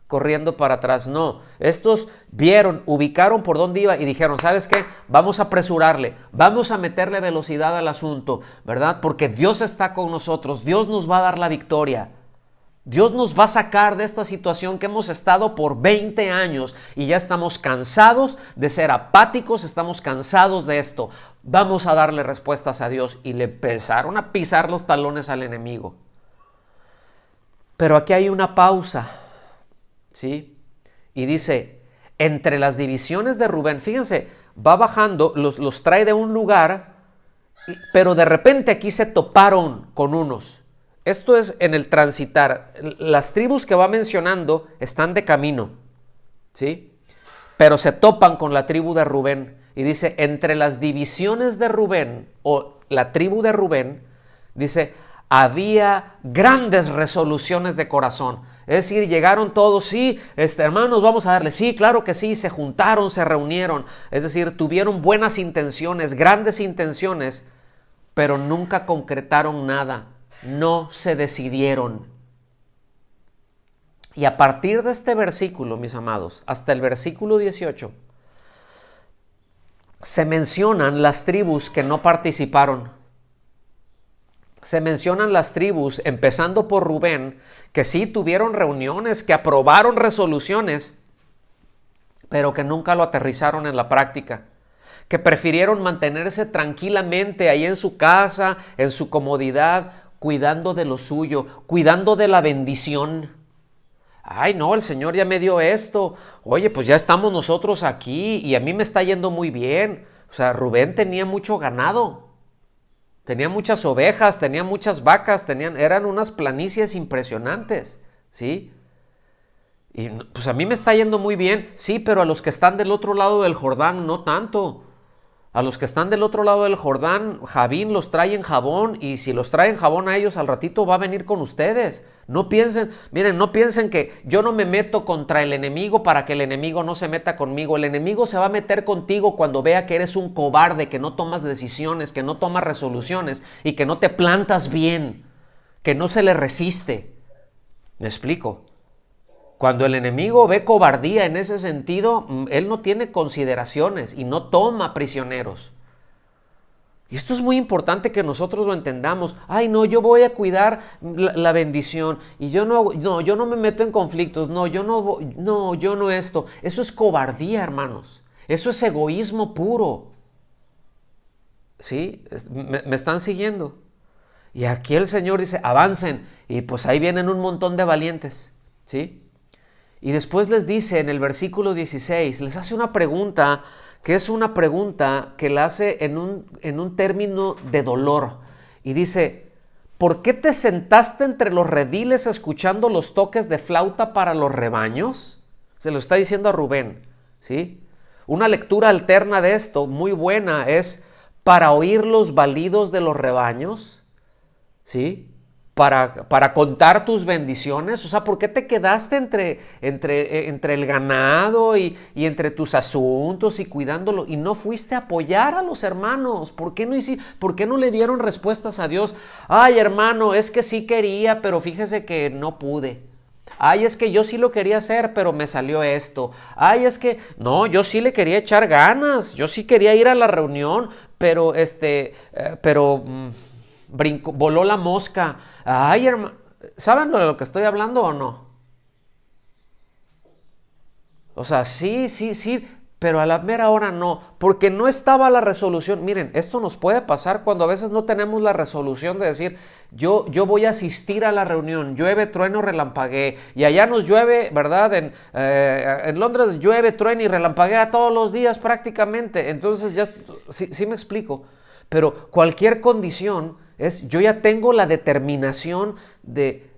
Speaker 1: Corriendo para atrás. No, estos vieron, ubicaron por dónde iba y dijeron, ¿sabes qué? Vamos a apresurarle, vamos a meterle velocidad al asunto, ¿verdad? Porque Dios está con nosotros, Dios nos va a dar la victoria. Dios nos va a sacar de esta situación que hemos estado por 20 años y ya estamos cansados de ser apáticos, estamos cansados de esto. Vamos a darle respuestas a Dios y le empezaron a pisar los talones al enemigo. Pero aquí hay una pausa, ¿sí? Y dice, entre las divisiones de Rubén, fíjense, va bajando, los trae de un lugar, pero de repente aquí se toparon con unos. Esto es en el transitar. Las tribus que va mencionando están de camino, ¿sí? Pero se topan con la tribu de Rubén. Y dice, entre las divisiones de Rubén, o la tribu de Rubén, dice, había grandes resoluciones de corazón. Es decir, llegaron todos, sí, hermanos, vamos a darle, sí, claro que sí, se juntaron, se reunieron. Es decir, tuvieron buenas intenciones, grandes intenciones, pero nunca concretaron nada. No se decidieron. Y a partir de este versículo, mis amados, hasta el versículo 18, se mencionan las tribus que no participaron. Se mencionan las tribus, empezando por Rubén, que sí tuvieron reuniones, que aprobaron resoluciones, pero que nunca lo aterrizaron en la práctica. Que prefirieron mantenerse tranquilamente ahí en su casa, en su comodidad, cuidando de lo suyo, cuidando de la bendición. Ay, no, el Señor ya me dio esto. Oye, pues ya estamos nosotros aquí y a mí me está yendo muy bien. O sea, Rubén tenía mucho ganado. Tenía muchas ovejas, tenía muchas vacas, eran unas planicies impresionantes, ¿sí? Y pues a mí me está yendo muy bien, sí, pero a los que están del otro lado del Jordán no tanto. A los que están del otro lado del Jordán, Javín los trae en jabón y si los trae en jabón a ellos al ratito va a venir con ustedes. No piensen, miren, no piensen que yo no me meto contra el enemigo para que el enemigo no se meta conmigo. El enemigo se va a meter contigo cuando vea que eres un cobarde, que no tomas decisiones, que no tomas resoluciones y que no te plantas bien, que no se le resiste. ¿Me explico? Cuando el enemigo ve cobardía en ese sentido, él no tiene consideraciones y no toma prisioneros. Y esto es muy importante que nosotros lo entendamos. Ay, no, yo voy a cuidar la bendición y yo no me meto en conflictos. Yo no esto. Eso es cobardía, hermanos. Eso es egoísmo puro. ¿Sí? ¿Me están siguiendo? Y aquí el Señor dice, avancen. Y pues ahí vienen un montón de valientes. ¿Sí? Y después les dice en el versículo 16, les hace una pregunta que es una pregunta que la hace en un término de dolor. Y dice, ¿por qué te sentaste entre los rediles escuchando los toques de flauta para los rebaños? Se lo está diciendo a Rubén, ¿sí? Una lectura alterna de esto, muy buena, es para oír los balidos de los rebaños, ¿sí? Para contar tus bendiciones. O sea, ¿por qué te quedaste entre el ganado y entre tus asuntos y cuidándolo y no fuiste a apoyar a los hermanos? ¿Por qué no le dieron respuestas a Dios? Ay, hermano, es que sí quería, pero fíjese que no pude. Ay, es que yo sí lo quería hacer, pero me salió esto. Ay, es que no, yo sí le quería echar ganas, yo sí quería ir a la reunión, pero voló la mosca. Ay, hermano, ¿saben de lo que estoy hablando o no? O sea, sí, pero a la mera hora no, porque no estaba la resolución. Miren, esto nos puede pasar cuando a veces no tenemos la resolución de decir, yo voy a asistir a la reunión, llueve, trueno, relampaguee, y allá nos llueve, ¿verdad? En Londres llueve, truena y relampaguea todos los días prácticamente. Entonces ya, sí me explico, pero cualquier condición es, yo ya tengo la determinación de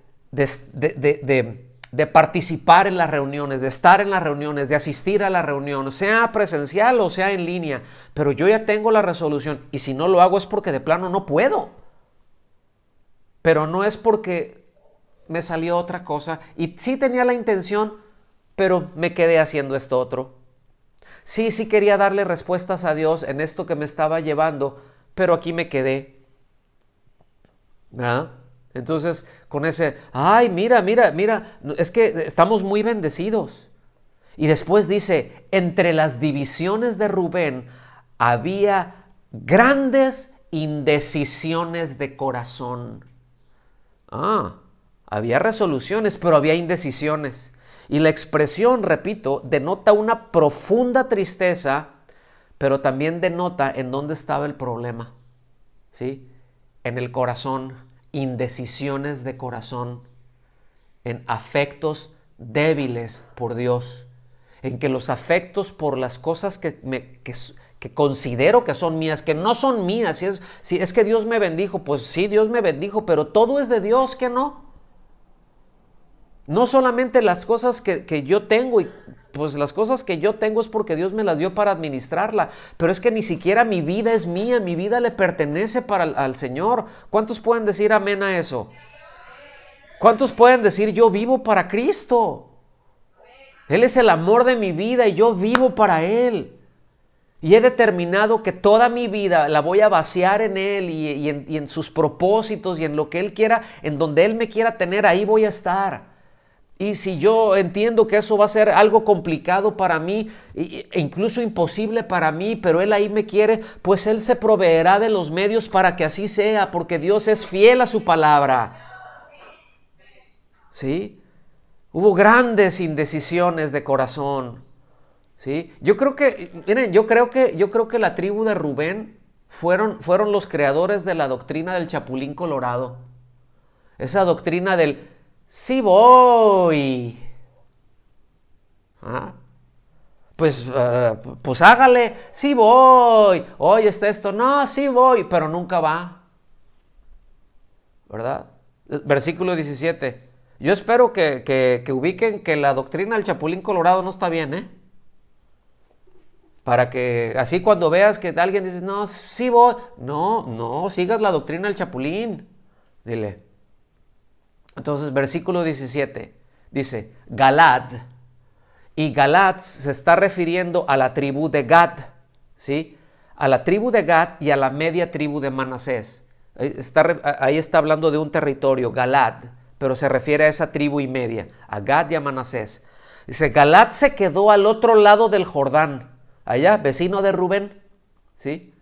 Speaker 1: participar en las reuniones, de estar en las reuniones, de asistir a la reunión, sea presencial o sea en línea, pero yo ya tengo la resolución y si no lo hago es porque de plano no puedo, pero no es porque me salió otra cosa y sí tenía la intención, pero me quedé haciendo esto otro. Sí quería darle respuestas a Dios en esto que me estaba llevando, pero aquí me quedé, ¿verdad? Entonces, con ese, ay, mira, es que estamos muy bendecidos. Y después dice, entre las divisiones de Rubén había grandes indecisiones de corazón. Había resoluciones, pero había indecisiones. Y la expresión, repito, denota una profunda tristeza, pero también denota en dónde estaba el problema, ¿sí? En el corazón. Indecisiones de corazón, en afectos débiles por Dios, en que los afectos por las cosas que considero que son mías, que no son mías, si es que Dios me bendijo, pues sí, Dios me bendijo, pero todo es de Dios, ¿que no? No solamente las cosas que yo tengo, y pues las cosas que yo tengo es porque Dios me las dio para administrarla, pero es que ni siquiera mi vida es mía, mi vida le pertenece al Señor. ¿Cuántos pueden decir amén a eso? ¿Cuántos pueden decir yo vivo para Cristo? Él es el amor de mi vida y yo vivo para Él. Y he determinado que toda mi vida la voy a vaciar en Él y en sus propósitos y en lo que Él quiera, en donde Él me quiera tener, ahí voy a estar. Y si yo entiendo que eso va a ser algo complicado para mí, e incluso imposible para mí, pero Él ahí me quiere, pues Él se proveerá de los medios para que así sea, porque Dios es fiel a su palabra. ¿Sí? Hubo grandes indecisiones de corazón. ¿Sí? Yo creo que, miren, yo creo que la tribu de Rubén fueron los creadores de la doctrina del Chapulín Colorado. Esa doctrina del sí voy. Pues hágale, sí voy. Oye, está esto, no, sí voy, pero nunca va. ¿Verdad? Versículo 17. Yo espero que ubiquen que la doctrina del Chapulín Colorado no está bien, ¿eh? Para que así cuando veas que alguien dice, no, sí voy. No, sigas la doctrina del Chapulín. Dile. Entonces, versículo 17, dice, Galad, y Galad se está refiriendo a la tribu de Gad, ¿sí? A la tribu de Gad y a la media tribu de Manasés. Ahí está hablando de un territorio, Galad, pero se refiere a esa tribu y media, a Gad y a Manasés. Dice, Galad se quedó al otro lado del Jordán, allá, vecino de Rubén, ¿sí?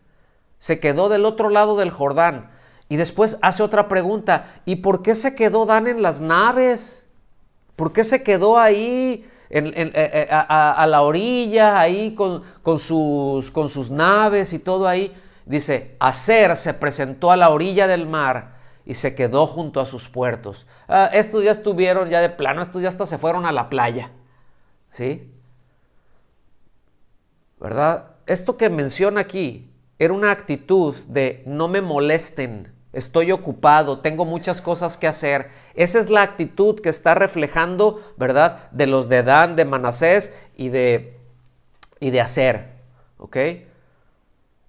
Speaker 1: Se quedó del otro lado del Jordán. Y después hace otra pregunta, ¿y por qué se quedó Dan en las naves? ¿Por qué se quedó ahí a la orilla, ahí con sus naves y todo ahí? Dice, Aser se presentó a la orilla del mar y se quedó junto a sus puertos. Estos ya estuvieron ya de plano, estos ya hasta se fueron a la playa, ¿sí? ¿Verdad? Esto que menciona aquí era una actitud de no me molesten. Estoy ocupado, tengo muchas cosas que hacer. Esa es la actitud que está reflejando, ¿verdad? De los de Dan, de Manasés y de Aser, ¿ok?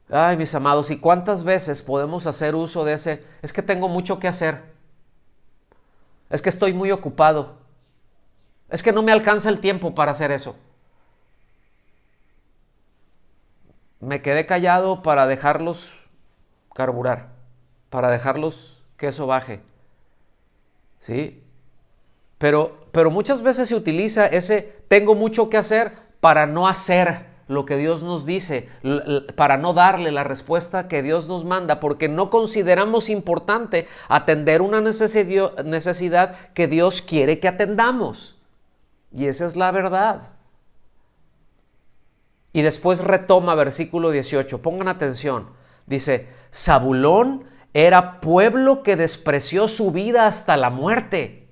Speaker 1: Ay, mis amados, ¿y cuántas veces podemos hacer uso de ese? Es que tengo mucho que hacer. Es que estoy muy ocupado. Es que no me alcanza el tiempo para hacer eso. Me quedé callado para dejarlos carburar, para dejarlos que eso baje, ¿sí? Pero muchas veces se utiliza ese tengo mucho que hacer para no hacer lo que Dios nos dice, para no darle la respuesta que Dios nos manda, porque no consideramos importante atender una necesidad que Dios quiere que atendamos. Y esa es la verdad. Y después retoma versículo 18. Pongan atención. Dice, Zabulón era pueblo que despreció su vida hasta la muerte.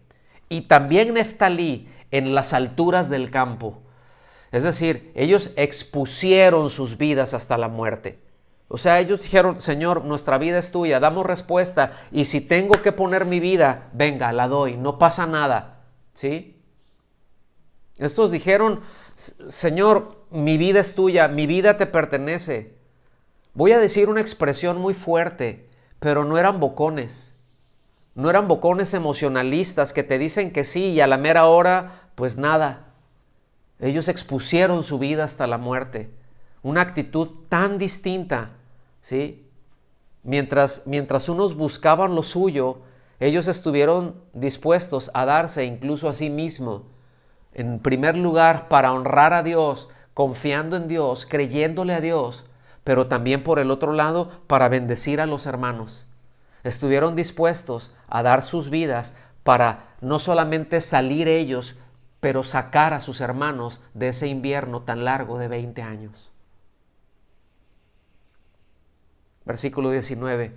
Speaker 1: Y también Neftalí en las alturas del campo. Es decir, ellos expusieron sus vidas hasta la muerte. O sea, ellos dijeron, Señor, nuestra vida es tuya, damos respuesta. Y si tengo que poner mi vida, venga, la doy, no pasa nada. ¿Sí? Estos dijeron, Señor, mi vida es tuya, mi vida te pertenece. Voy a decir una expresión muy fuerte, pero no eran bocones. No eran bocones emocionalistas que te dicen que sí y a la mera hora, pues nada. Ellos expusieron su vida hasta la muerte. Una actitud tan distinta, ¿sí? Mientras unos buscaban lo suyo, ellos estuvieron dispuestos a darse incluso a sí mismos. En primer lugar, para honrar a Dios, confiando en Dios, creyéndole a Dios, pero también por el otro lado, para bendecir a los hermanos. Estuvieron dispuestos a dar sus vidas para no solamente salir ellos, pero sacar a sus hermanos de ese invierno tan largo de 20 años. Versículo 19.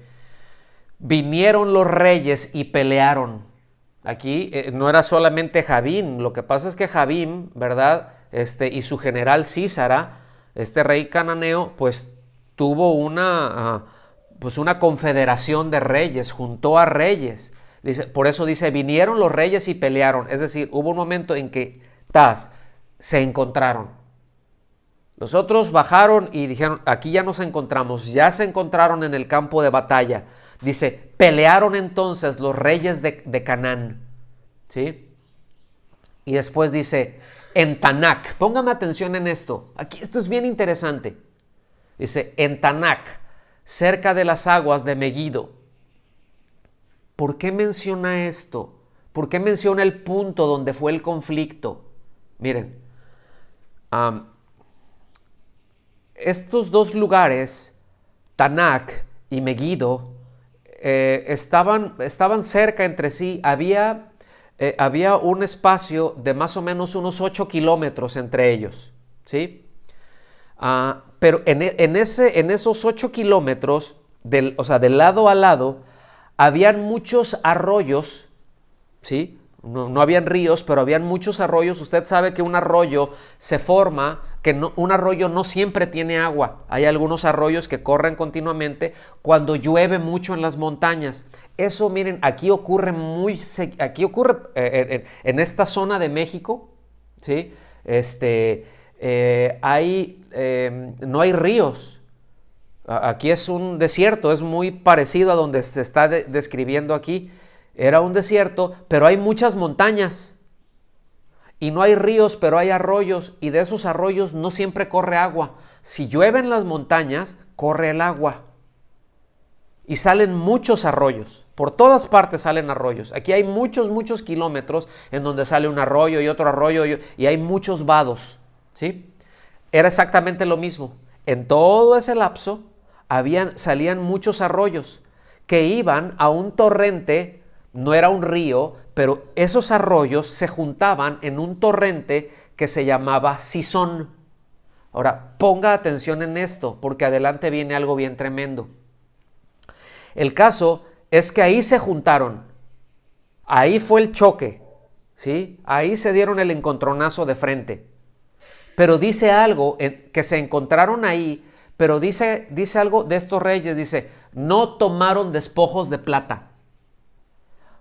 Speaker 1: Vinieron los reyes y pelearon. Aquí no era solamente Jabín, lo que pasa es que Jabín, ¿verdad? Y su general Sísara, este rey cananeo, pues tuvo una confederación de reyes, juntó a reyes. Por eso dice, vinieron los reyes y pelearon. Es decir, hubo un momento en que se encontraron. Los otros bajaron y dijeron, aquí ya nos encontramos, ya se encontraron en el campo de batalla. Dice, pelearon entonces los reyes de Canaán. ¿Sí? Y después dice, en Tanac, póngame atención en esto. Aquí esto es bien interesante. Dice, en Tanac, cerca de las aguas de Megiddo. ¿Por qué menciona esto? ¿Por qué menciona el punto donde fue el conflicto? Miren, estos dos lugares, Tanac y Megiddo, estaban cerca entre sí. Había un espacio de más o menos unos 8 kilómetros entre ellos, ¿sí? Pero en esos 8 kilómetros, de lado a lado, habían muchos arroyos, ¿sí? No habían ríos, pero habían muchos arroyos. Usted sabe que un arroyo se forma, un arroyo no siempre tiene agua. Hay algunos arroyos que corren continuamente cuando llueve mucho en las montañas. Eso, miren, aquí ocurre en esta zona de México, ¿sí? No hay ríos. Aquí es un desierto, es muy parecido a donde se está describiendo aquí. Era un desierto, pero hay muchas montañas. Y no hay ríos, pero hay arroyos. Y de esos arroyos no siempre corre agua. Si llueve en las montañas, corre el agua. Y salen muchos arroyos. Por todas partes salen arroyos. Aquí hay muchos kilómetros en donde sale un arroyo y otro arroyo y hay muchos vados, ¿sí? Era exactamente lo mismo. En todo ese lapso salían muchos arroyos que iban a un torrente. No era un río, pero esos arroyos se juntaban en un torrente que se llamaba Cisón. Ahora, ponga atención en esto, porque adelante viene algo bien tremendo. El caso es que ahí se juntaron. Ahí fue el choque, ¿sí? Ahí se dieron el encontronazo de frente. Pero dice algo, que se encontraron ahí, pero dice algo de estos reyes, dice, no tomaron despojos de plata.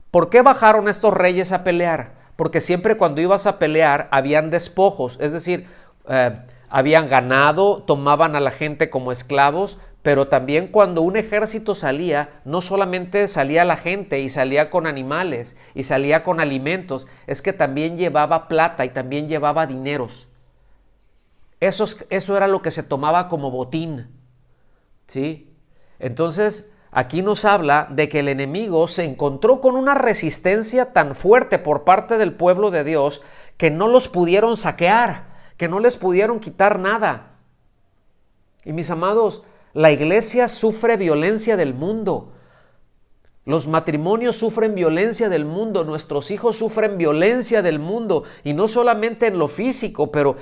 Speaker 1: ¿Por qué bajaron estos reyes a pelear? Porque siempre cuando ibas a pelear habían despojos, es decir, habían ganado, tomaban a la gente como esclavos, pero también cuando un ejército salía, no solamente salía la gente y salía con animales y salía con alimentos, es que también llevaba plata y también llevaba dineros. Eso era lo que se tomaba como botín, ¿sí? Entonces, aquí nos habla de que el enemigo se encontró con una resistencia tan fuerte por parte del pueblo de Dios que no los pudieron saquear, que no les pudieron quitar nada. Y mis amados, la iglesia sufre violencia del mundo. Los matrimonios sufren violencia del mundo, nuestros hijos sufren violencia del mundo, y no solamente en lo físico, pero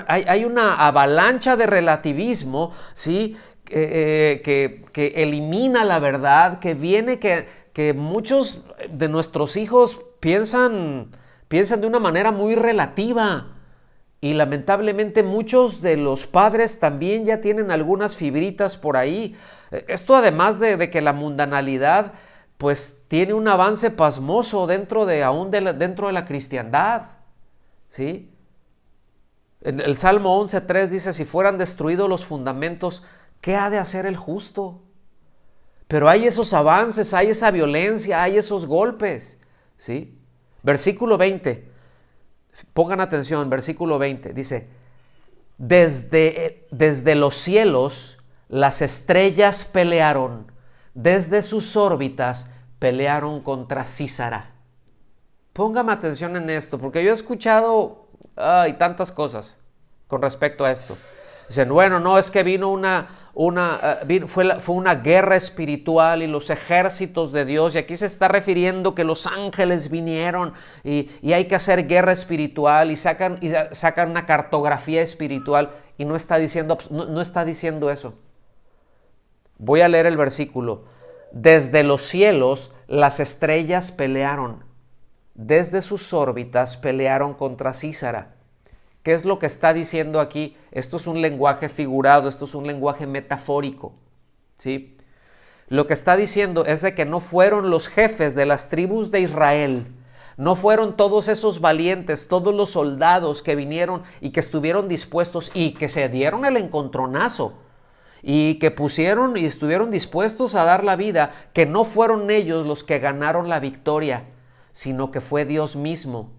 Speaker 1: hay una avalancha de relativismo, ¿sí? Que elimina la verdad, que viene que muchos de nuestros hijos piensan de una manera muy relativa. Y lamentablemente muchos de los padres también ya tienen algunas fibritas por ahí. Esto además de que la mundanalidad pues tiene un avance pasmoso dentro de la cristiandad, ¿sí? El Salmo 11.3 dice: si fueran destruidos los fundamentos, ¿qué ha de hacer el justo? Pero hay esos avances, hay esa violencia, hay esos golpes, ¿sí? Versículo 20, pongan atención, versículo 20, dice: desde los cielos las estrellas pelearon, desde sus órbitas pelearon contra Císara. Póngame atención en esto, porque yo he escuchado tantas cosas con respecto a esto. Dicen, bueno, no, es que fue una guerra espiritual y los ejércitos de Dios, y aquí se está refiriendo que los ángeles vinieron y hay que hacer guerra espiritual, y sacan una cartografía espiritual, y no está diciendo eso. Voy a leer el versículo. Desde los cielos las estrellas pelearon, desde sus órbitas pelearon contra Císara. ¿Qué es lo que está diciendo aquí? Esto es un lenguaje figurado, esto es un lenguaje metafórico, ¿sí? Lo que está diciendo es de que no fueron los jefes de las tribus de Israel, no fueron todos esos valientes, todos los soldados que vinieron y que estuvieron dispuestos y que se dieron el encontronazo y que pusieron y estuvieron dispuestos a dar la vida, que no fueron ellos los que ganaron la victoria, sino que fue Dios mismo.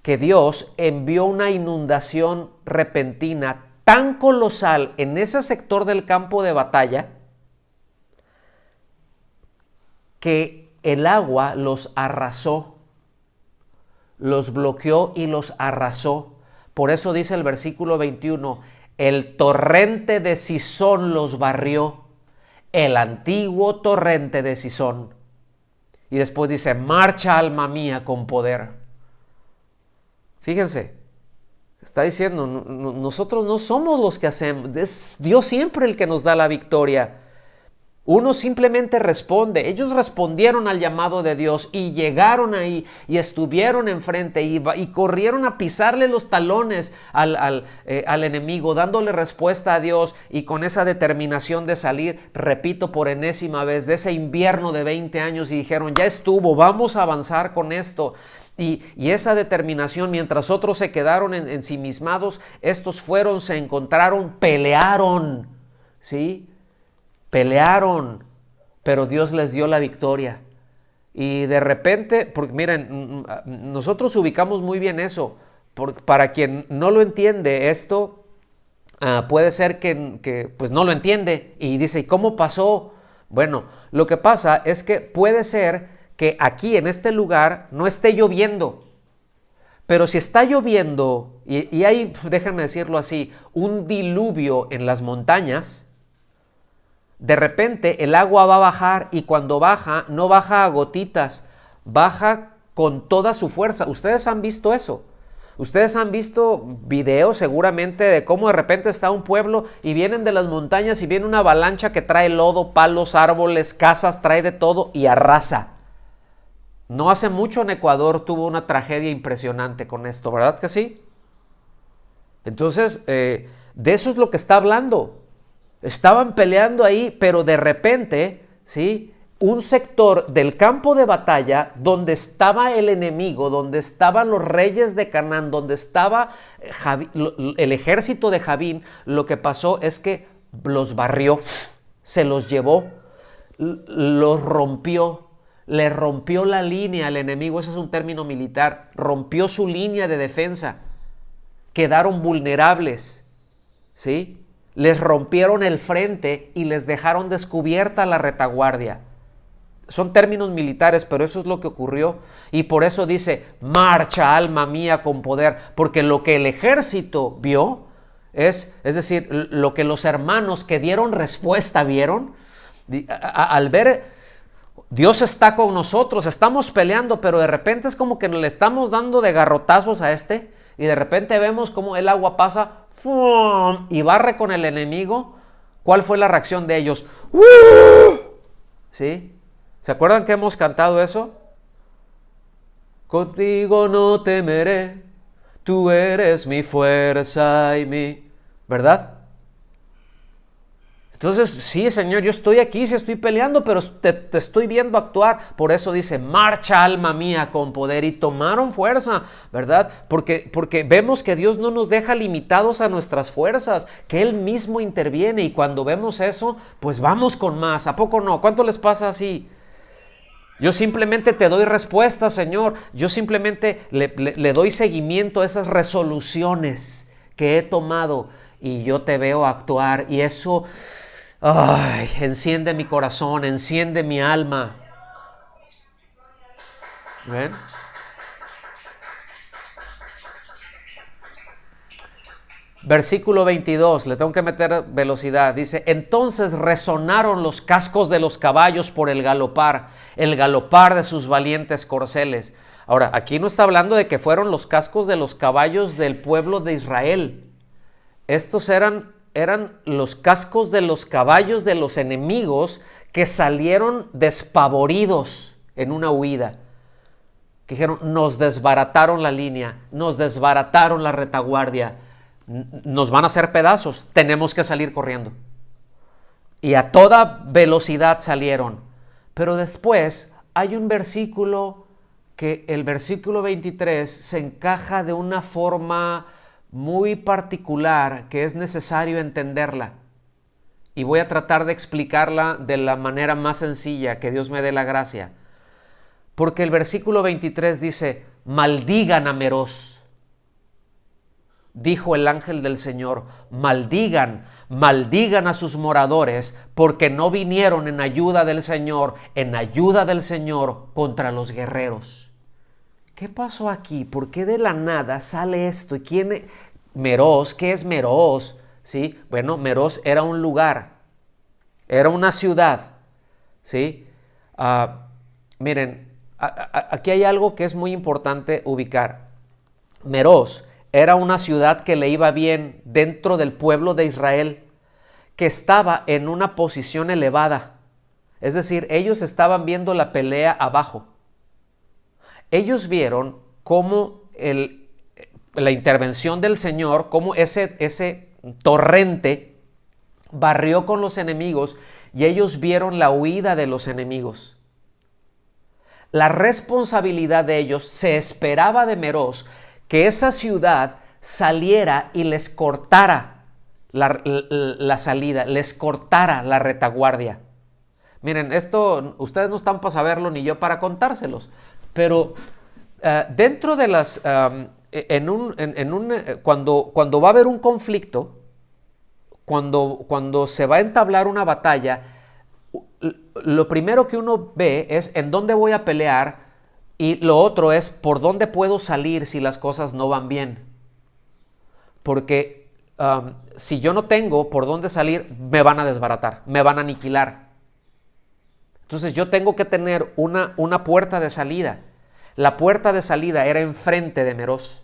Speaker 1: Que Dios envió una inundación repentina tan colosal en ese sector del campo de batalla que el agua los arrasó, los bloqueó y los arrasó. Por eso dice el versículo 21, el torrente de Cisón los barrió, el antiguo torrente de Cisón. Y después dice, marcha alma mía con poder. Fíjense, está diciendo, nosotros no somos los que hacemos, es Dios siempre el que nos da la victoria. Uno simplemente responde. Ellos respondieron al llamado de Dios y llegaron ahí y estuvieron enfrente y corrieron a pisarle los talones al enemigo, dándole respuesta a Dios, y con esa determinación de salir, repito por enésima vez, de ese invierno de 20 años, y dijeron, ya estuvo, vamos a avanzar con esto. Y esa determinación, mientras otros se quedaron ensimismados, estos fueron, se encontraron, pelearon, ¿sí? Pelearon, pero Dios les dio la victoria. Y de repente, porque miren, nosotros ubicamos muy bien eso. Para quien no lo entiende esto, puede ser que pues no lo entiende y dice, ¿y cómo pasó? Bueno, lo que pasa es que puede ser que aquí en este lugar no esté lloviendo, pero si está lloviendo y hay, déjenme decirlo así, un diluvio en las montañas, de repente el agua va a bajar, y cuando baja, no baja a gotitas, baja con toda su fuerza. ¿Ustedes han visto eso? Ustedes han visto videos seguramente de cómo de repente está un pueblo y vienen de las montañas y viene una avalancha que trae lodo, palos, árboles, casas, trae de todo y arrasa. No hace mucho en Ecuador tuvo una tragedia impresionante con esto, ¿verdad que sí? Entonces, de eso es lo que está hablando. Estaban peleando ahí, pero de repente, ¿sí?, un sector del campo de batalla donde estaba el enemigo, donde estaban los reyes de Canaán, donde estaba el ejército de Jabín, lo que pasó es que los barrió, se los llevó, los rompió, le rompió la línea al enemigo, ese es un término militar, rompió su línea de defensa, quedaron vulnerables, ¿sí? Les rompieron el frente y les dejaron descubierta la retaguardia. Son términos militares, pero eso es lo que ocurrió. Y por eso dice, marcha alma mía con poder, porque lo que el ejército vio es decir, lo que los hermanos que dieron respuesta vieron, Al ver, Dios está con nosotros, estamos peleando, pero de repente es como que le estamos dando de garrotazos a y de repente vemos como el agua pasa ¡fum! Y barre con el enemigo. ¿Cuál fue la reacción de ellos? ¿Sí? ¿Se acuerdan que hemos cantado eso? Contigo no temeré, tú eres mi fuerza y mi... ¿Verdad? Entonces, sí, Señor, yo estoy aquí, sí estoy peleando, pero te estoy viendo actuar. Por eso dice, marcha alma mía con poder. Y tomaron fuerza, ¿verdad? Porque vemos que Dios no nos deja limitados a nuestras fuerzas, que Él mismo interviene. Y cuando vemos eso, pues vamos con más. ¿A poco no? ¿Cuánto les pasa así? Yo simplemente te doy respuesta, Señor. Yo simplemente le doy seguimiento a esas resoluciones que he tomado. Y yo te veo actuar. Y eso... ay, enciende mi corazón, enciende mi alma. ¿Ven? Versículo 22, le tengo que meter velocidad. Dice, entonces resonaron los cascos de los caballos por el galopar de sus valientes corceles. Ahora, aquí no está hablando de que fueron los cascos de los caballos del pueblo de Israel. Estos eran los cascos de los caballos de los enemigos que salieron despavoridos en una huida. Que dijeron, nos desbarataron la línea, nos desbarataron la retaguardia, nos van a hacer pedazos, tenemos que salir corriendo. Y a toda velocidad salieron. Pero después hay un versículo que el versículo 23 se encaja de una forma muy particular que es necesario entenderla, y voy a tratar de explicarla de la manera más sencilla, que Dios me dé la gracia, porque el versículo 23 dice, maldigan a Meroz, dijo el ángel del Señor, maldigan a sus moradores, porque no vinieron en ayuda del Señor contra los guerreros. ¿Qué pasó aquí? ¿Por qué de la nada sale esto? ¿Y quién? Meroz, ¿qué es Meroz? ¿Sí? Bueno, Meroz era un lugar, era una ciudad, ¿sí? Miren, aquí hay algo que es muy importante ubicar. Meroz era una ciudad que le iba bien dentro del pueblo de Israel, que estaba en una posición elevada. Es decir, ellos estaban viendo la pelea abajo. Ellos vieron cómo la intervención del Señor, cómo ese torrente barrió con los enemigos, y ellos vieron la huida de los enemigos. La responsabilidad de ellos, se esperaba de Meroz que esa ciudad saliera y les cortara la salida, les cortara la retaguardia. Miren, esto ustedes no están para saberlo ni yo para contárselos. Pero dentro de las, cuando va a haber un conflicto, cuando se va a entablar una batalla, lo primero que uno ve es en dónde voy a pelear, y lo otro es por dónde puedo salir si las cosas no van bien. Porque si yo no tengo por dónde salir, me van a desbaratar, me van a aniquilar. Entonces yo tengo que tener una puerta de salida. La puerta de salida era enfrente de Meroz.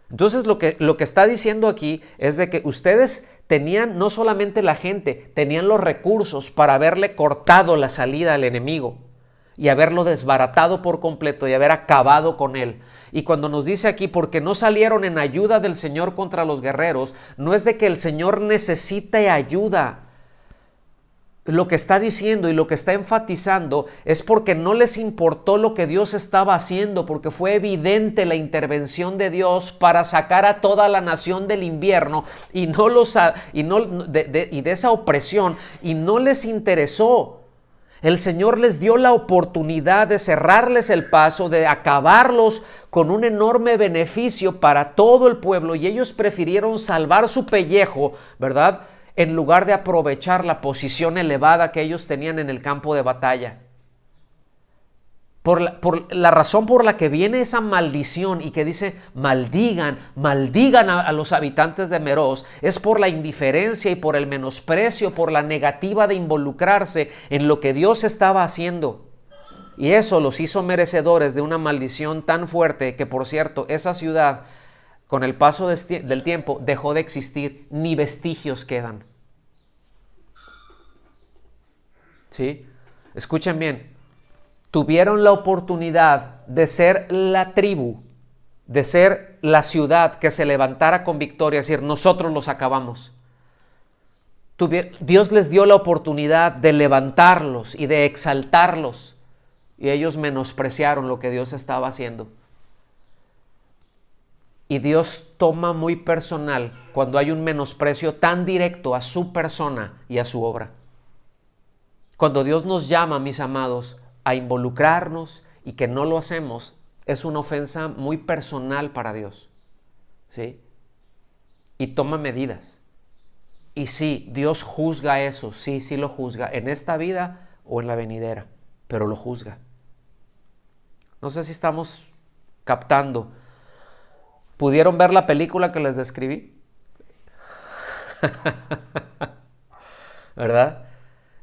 Speaker 1: Entonces lo que está diciendo aquí es de que ustedes tenían no solamente la gente, tenían los recursos para haberle cortado la salida al enemigo y haberlo desbaratado por completo y haber acabado con él. Y cuando nos dice aquí, porque no salieron en ayuda del Señor contra los guerreros, no es de que el Señor necesite ayuda. Lo que está diciendo y lo que está enfatizando es porque no les importó lo que Dios estaba haciendo, porque fue evidente la intervención de Dios para sacar a toda la nación del invierno y de esa opresión, y no les interesó. El Señor les dio la oportunidad de cerrarles el paso, de acabarlos con un enorme beneficio para todo el pueblo, y ellos prefirieron salvar su pellejo, ¿verdad?, en lugar de aprovechar la posición elevada que ellos tenían en el campo de batalla. por la razón por la que viene esa maldición y que dice maldigan a los habitantes de Meroz, es por la indiferencia y por el menosprecio, por la negativa de involucrarse en lo que Dios estaba haciendo. Y eso los hizo merecedores de una maldición tan fuerte que, por cierto, esa ciudad, con el paso del tiempo, dejó de existir, ni vestigios quedan. ¿Sí? Escuchen bien. Tuvieron la oportunidad de ser la tribu, de ser la ciudad que se levantara con victoria, es decir, nosotros los acabamos. Dios les dio la oportunidad de levantarlos y de exaltarlos, y ellos menospreciaron lo que Dios estaba haciendo. Y Dios toma muy personal cuando hay un menosprecio tan directo a su persona y a su obra. Cuando Dios nos llama, mis amados, a involucrarnos y que no lo hacemos, es una ofensa muy personal para Dios, ¿sí? Y toma medidas. Y sí, Dios juzga eso, sí lo juzga, en esta vida o en la venidera, pero lo juzga. No sé si estamos captando. ¿Pudieron ver la película que les describí? ¿Verdad?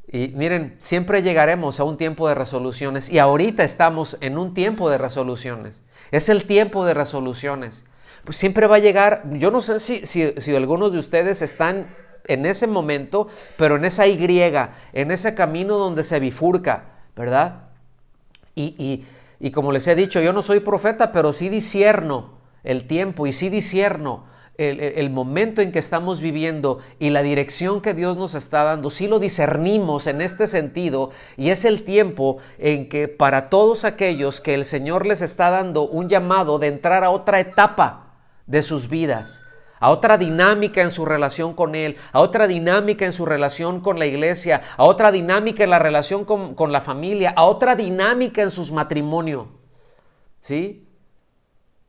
Speaker 1: Y miren, siempre llegaremos a un tiempo de resoluciones, y ahorita estamos en un tiempo de resoluciones. Es el tiempo de resoluciones. Pues siempre va a llegar, yo no sé si algunos de ustedes están en ese momento, pero en esa Y, en ese camino donde se bifurca, ¿verdad? Y como les he dicho, yo no soy profeta, pero sí discierno el tiempo y sí discierno el momento en que estamos viviendo y la dirección que Dios nos está dando. Sí lo discernimos en este sentido, y es el tiempo en que para todos aquellos que el Señor les está dando un llamado de entrar a otra etapa de sus vidas, a otra dinámica en su relación con Él, a otra dinámica en su relación con la iglesia, a otra dinámica en la relación con la familia, a otra dinámica en sus matrimonios, ¿sí?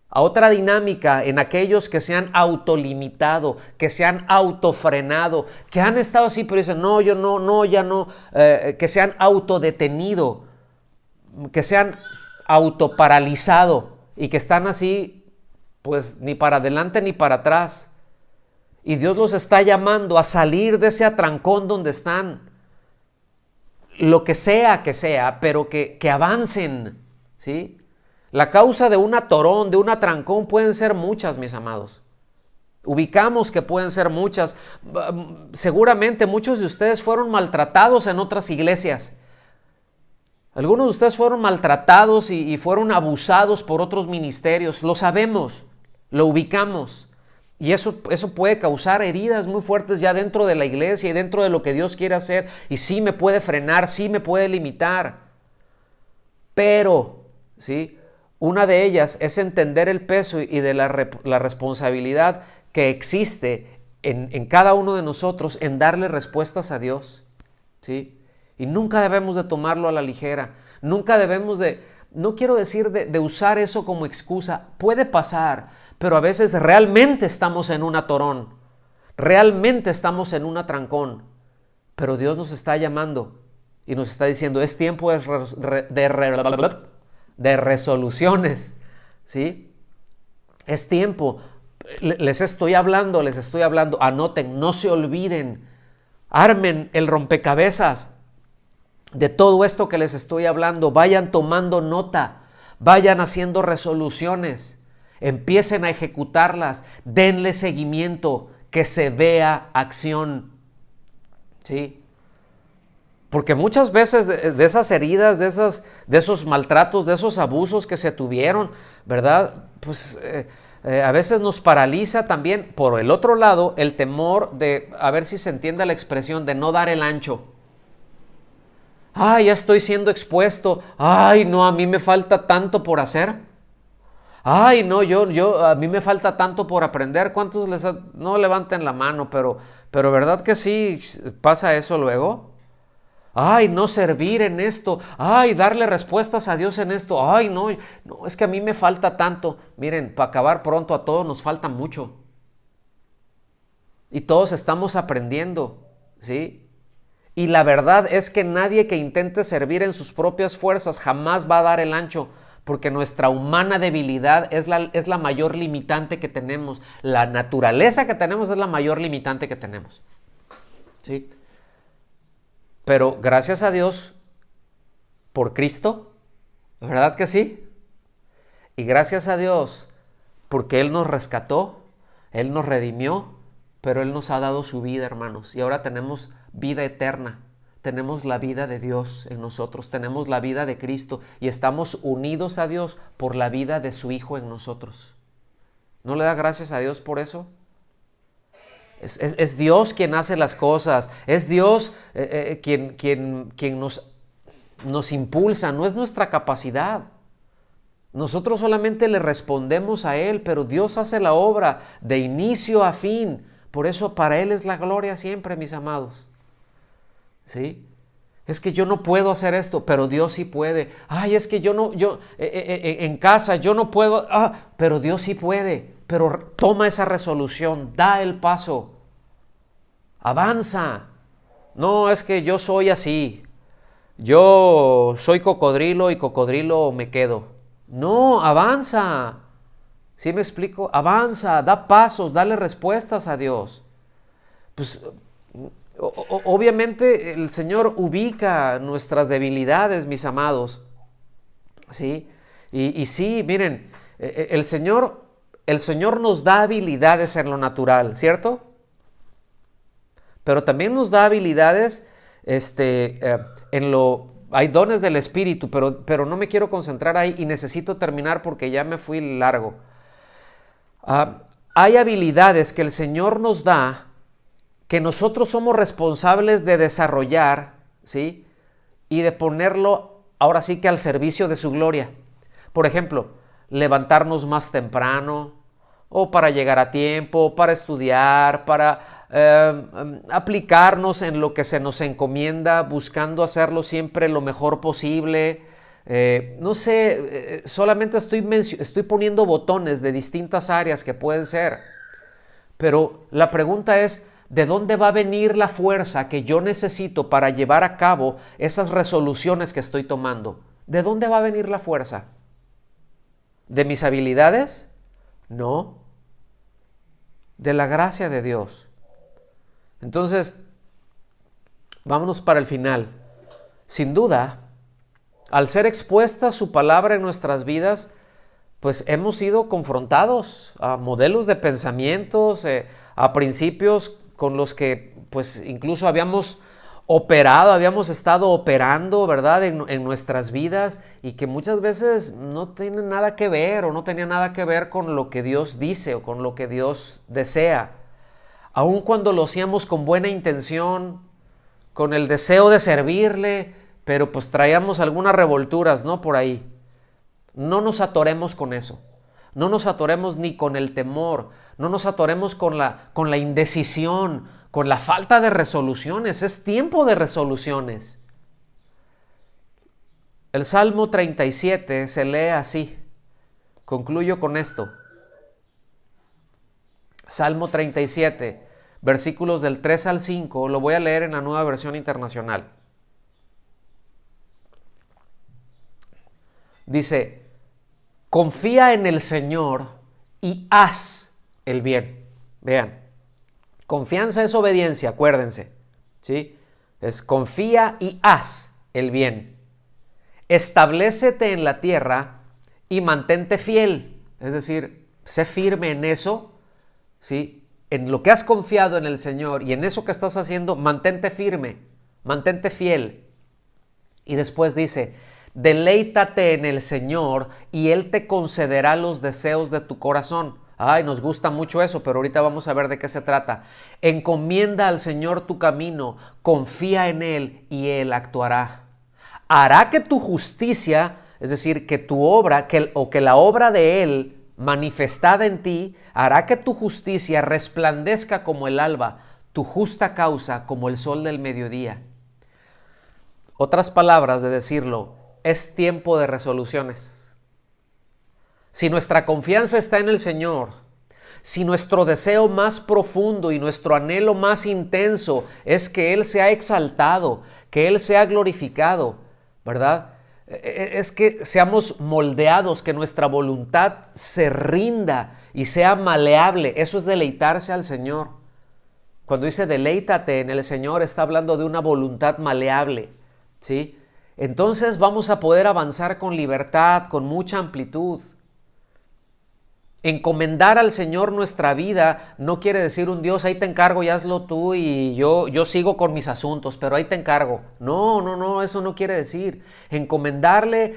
Speaker 1: A otra dinámica en aquellos que se han autolimitado, que se han autofrenado, que han estado así, pero dicen, no, yo no, ya no, que se han autodetenido, que se han autoparalizado y que están así, pues ni para adelante ni para atrás. Y Dios los está llamando a salir de ese atrancón donde están, lo que sea, pero que avancen, ¿sí? La causa de un atorón, de un atrancón, pueden ser muchas, mis amados. Ubicamos que pueden ser muchas. Seguramente muchos de ustedes fueron maltratados en otras iglesias. Algunos de ustedes fueron maltratados y fueron abusados por otros ministerios. Lo sabemos, lo ubicamos. Y eso puede causar heridas muy fuertes ya dentro de la iglesia y dentro de lo que Dios quiere hacer. Y sí me puede frenar, sí me puede limitar. Pero, ¿sí?, una de ellas es entender el peso y de la responsabilidad que existe en cada uno de nosotros en darle respuestas a Dios, ¿sí? Y nunca debemos de tomarlo a la ligera. Nunca debemos de, no quiero decir de usar eso como excusa. Puede pasar, pero a veces realmente estamos en un atorón. Realmente estamos en un atrancón. Pero Dios nos está llamando y nos está diciendo, es tiempo de resoluciones, ¿sí? Es tiempo. Les estoy hablando, anoten, no se olviden, armen el rompecabezas de todo esto que les estoy hablando, vayan tomando nota, vayan haciendo resoluciones, empiecen a ejecutarlas, denle seguimiento, que se vea acción, ¿sí? Porque muchas veces de esas heridas, de esos maltratos, de esos abusos que se tuvieron, ¿verdad? Pues a veces nos paraliza también, por el otro lado, el temor de, a ver si se entiende la expresión, de no dar el ancho. Ay, ya estoy siendo expuesto. Ay, no, a mí me falta tanto por hacer. Ay, no, a mí me falta tanto por aprender. ¿Cuántos no levanten la mano, pero ¿verdad que sí pasa eso luego? Ay, no servir en esto. Ay, darle respuestas a Dios en esto. Ay, no, es que a mí me falta tanto. Miren, para acabar pronto, a todos nos falta mucho. Y todos estamos aprendiendo, ¿sí? Y la verdad es que nadie que intente servir en sus propias fuerzas jamás va a dar el ancho, porque nuestra humana debilidad es la mayor limitante que tenemos. La naturaleza que tenemos es la mayor limitante que tenemos. ¿Sí? Pero gracias a Dios por Cristo, ¿verdad que sí? Y gracias a Dios porque Él nos rescató, Él nos redimió, pero Él nos ha dado su vida, hermanos. Y ahora tenemos vida eterna. Tenemos la vida de Dios en nosotros, tenemos la vida de Cristo y estamos unidos a Dios por la vida de su Hijo en nosotros. ¿No le da gracias a Dios por eso? Es Dios quien hace las cosas, es Dios quien nos impulsa, no es nuestra capacidad. Nosotros solamente le respondemos a Él, pero Dios hace la obra de inicio a fin. Por eso para Él es la gloria siempre, mis amados. ¿Sí? Es que yo no puedo hacer esto, pero Dios sí puede. Ay, es que en casa yo no puedo, pero Dios sí puede. Pero toma esa resolución, da el paso, avanza. No, es que yo soy así, yo soy cocodrilo y cocodrilo me quedo. No, avanza. ¿Sí me explico? Avanza, da pasos, dale respuestas a Dios. Pues obviamente el Señor ubica nuestras debilidades, mis amados, ¿sí? Y sí, miren, el Señor nos da habilidades en lo natural, ¿cierto? Pero también nos da habilidades hay dones del Espíritu, pero no me quiero concentrar ahí y necesito terminar porque ya me fui largo. Hay habilidades que el Señor nos da que nosotros somos responsables de desarrollar, ¿sí? Y de ponerlo ahora sí que al servicio de su gloria. Por ejemplo, levantarnos más temprano, o para llegar a tiempo, para estudiar, para aplicarnos en lo que se nos encomienda, buscando hacerlo siempre lo mejor posible. No sé, solamente estoy poniendo botones de distintas áreas que pueden ser. Pero la pregunta es, ¿de dónde va a venir la fuerza que yo necesito para llevar a cabo esas resoluciones que estoy tomando? ¿De dónde va a venir la fuerza? ¿De mis habilidades? No. De la gracia de Dios. Entonces, vámonos para el final. Sin duda, al ser expuesta su palabra en nuestras vidas, pues hemos sido confrontados a modelos de pensamientos, a principios con los que pues incluso habíamos estado operando, ¿verdad? En nuestras vidas y que muchas veces no tienen nada que ver o no tenían nada que ver con lo que Dios dice o con lo que Dios desea. Aun cuando lo hacíamos con buena intención, con el deseo de servirle, pero pues traíamos algunas revolturas, ¿no? Por ahí. No nos atoremos con eso. No nos atoremos ni con el temor. No nos atoremos con la indecisión, con la falta de resoluciones. Es tiempo de resoluciones. El Salmo 37 se lee así. Concluyo con esto. Salmo 37, versículos del 3 al 5, lo voy a leer en la Nueva Versión Internacional. Dice, confía en el Señor y haz el bien. Vean, confianza es obediencia, acuérdense, ¿sí? Es confía y haz el bien. Establécete en la tierra y mantente fiel. Es decir, sé firme en eso, ¿sí? En lo que has confiado en el Señor y en eso que estás haciendo, mantente firme, mantente fiel. Y después dice, deleítate en el Señor y Él te concederá los deseos de tu corazón. Ay, nos gusta mucho eso, pero ahorita vamos a ver de qué se trata. Encomienda al Señor tu camino, confía en Él y Él actuará. Hará que tu justicia, es decir, que tu obra, que la obra de Él manifestada en ti, hará que tu justicia resplandezca como el alba, tu justa causa como el sol del mediodía. Otras palabras de decirlo, es tiempo de resoluciones. Si nuestra confianza está en el Señor, Si nuestro deseo más profundo y nuestro anhelo más intenso es que Él sea exaltado, que Él sea glorificado, ¿verdad? Es que seamos moldeados, que nuestra voluntad se rinda y sea maleable. Eso es deleitarse al Señor. Cuando dice deleítate en el Señor, está hablando de una voluntad maleable, ¿sí? Entonces vamos a poder avanzar con libertad, con mucha amplitud. Encomendar al Señor nuestra vida no quiere decir un Dios, ahí te encargo y hazlo tú y yo sigo con mis asuntos, pero ahí te encargo. No, eso no quiere decir. Encomendarle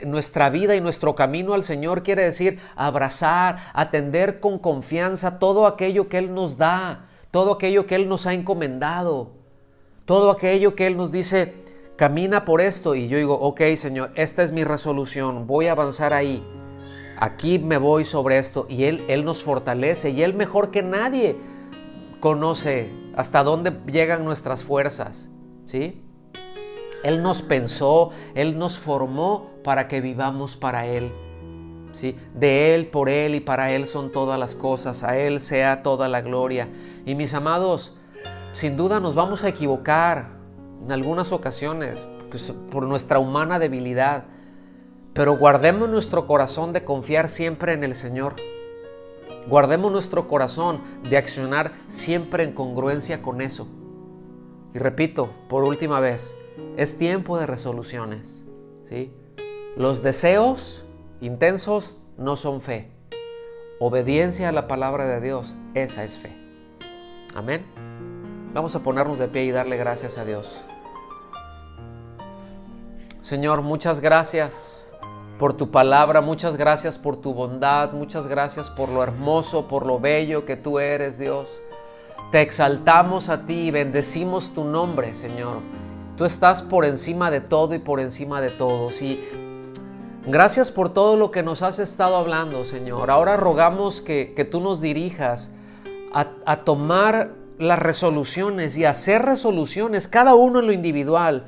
Speaker 1: nuestra vida y nuestro camino al Señor quiere decir abrazar, atender con confianza todo aquello que Él nos da, todo aquello que Él nos ha encomendado, todo aquello que Él nos dice, camina por esto. Y yo digo, ok, Señor, esta es mi resolución, voy a avanzar ahí. Aquí me voy sobre esto, y Él nos fortalece, y Él mejor que nadie conoce hasta dónde llegan nuestras fuerzas, ¿sí? Él nos pensó, Él nos formó para que vivamos para Él, ¿sí? De Él, por Él y para Él son todas las cosas, a Él sea toda la gloria. Y mis amados, sin duda nos vamos a equivocar en algunas ocasiones por nuestra humana debilidad, pero guardemos nuestro corazón de confiar siempre en el Señor. Guardemos nuestro corazón de accionar siempre en congruencia con eso. Y repito, por última vez, es tiempo de resoluciones, ¿sí? Los deseos intensos no son fe. Obediencia a la palabra de Dios, esa es fe. Amén. Vamos a ponernos de pie y darle gracias a Dios. Señor, muchas gracias por tu palabra, muchas gracias por tu bondad, muchas gracias por lo hermoso, por lo bello que tú eres, Dios. Te exaltamos a ti y bendecimos tu nombre, Señor. Tú estás por encima de todo y por encima de todos. Y gracias por todo lo que nos has estado hablando, Señor. Ahora rogamos que tú nos dirijas a tomar las resoluciones y a hacer resoluciones, cada uno en lo individual,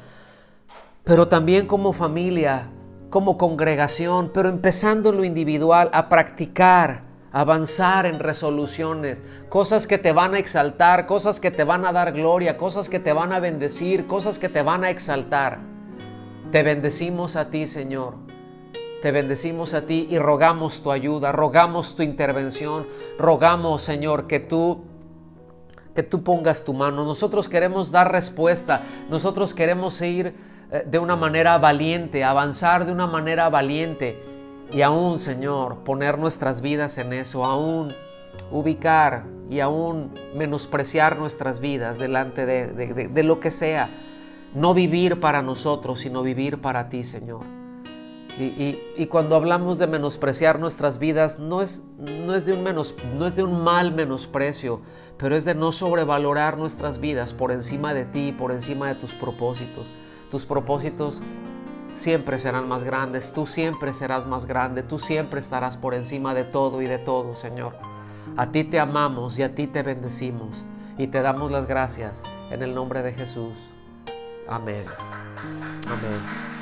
Speaker 1: pero también como familia, como congregación, pero empezando en lo individual, a practicar, a avanzar en resoluciones, cosas que te van a exaltar, cosas que te van a dar gloria, cosas que te van a bendecir, cosas que te van a exaltar. Te bendecimos a ti, Señor. Te bendecimos a ti y rogamos tu ayuda, rogamos tu intervención, rogamos, Señor, que tú pongas tu mano. Nosotros queremos dar respuesta, nosotros queremos ir de una manera valiente, avanzar de una manera valiente y aún, Señor, poner nuestras vidas en eso, aún ubicar y aún menospreciar nuestras vidas delante de lo que sea. No vivir para nosotros, sino vivir para ti, Señor. Y cuando hablamos de menospreciar nuestras vidas, no es de un mal menosprecio, pero es de no sobrevalorar nuestras vidas por encima de ti, por encima de tus propósitos. Tus propósitos siempre serán más grandes, tú siempre serás más grande, tú siempre estarás por encima de todo y de todo, Señor. A ti te amamos y a ti te bendecimos y te damos las gracias en el nombre de Jesús. Amén. Amén.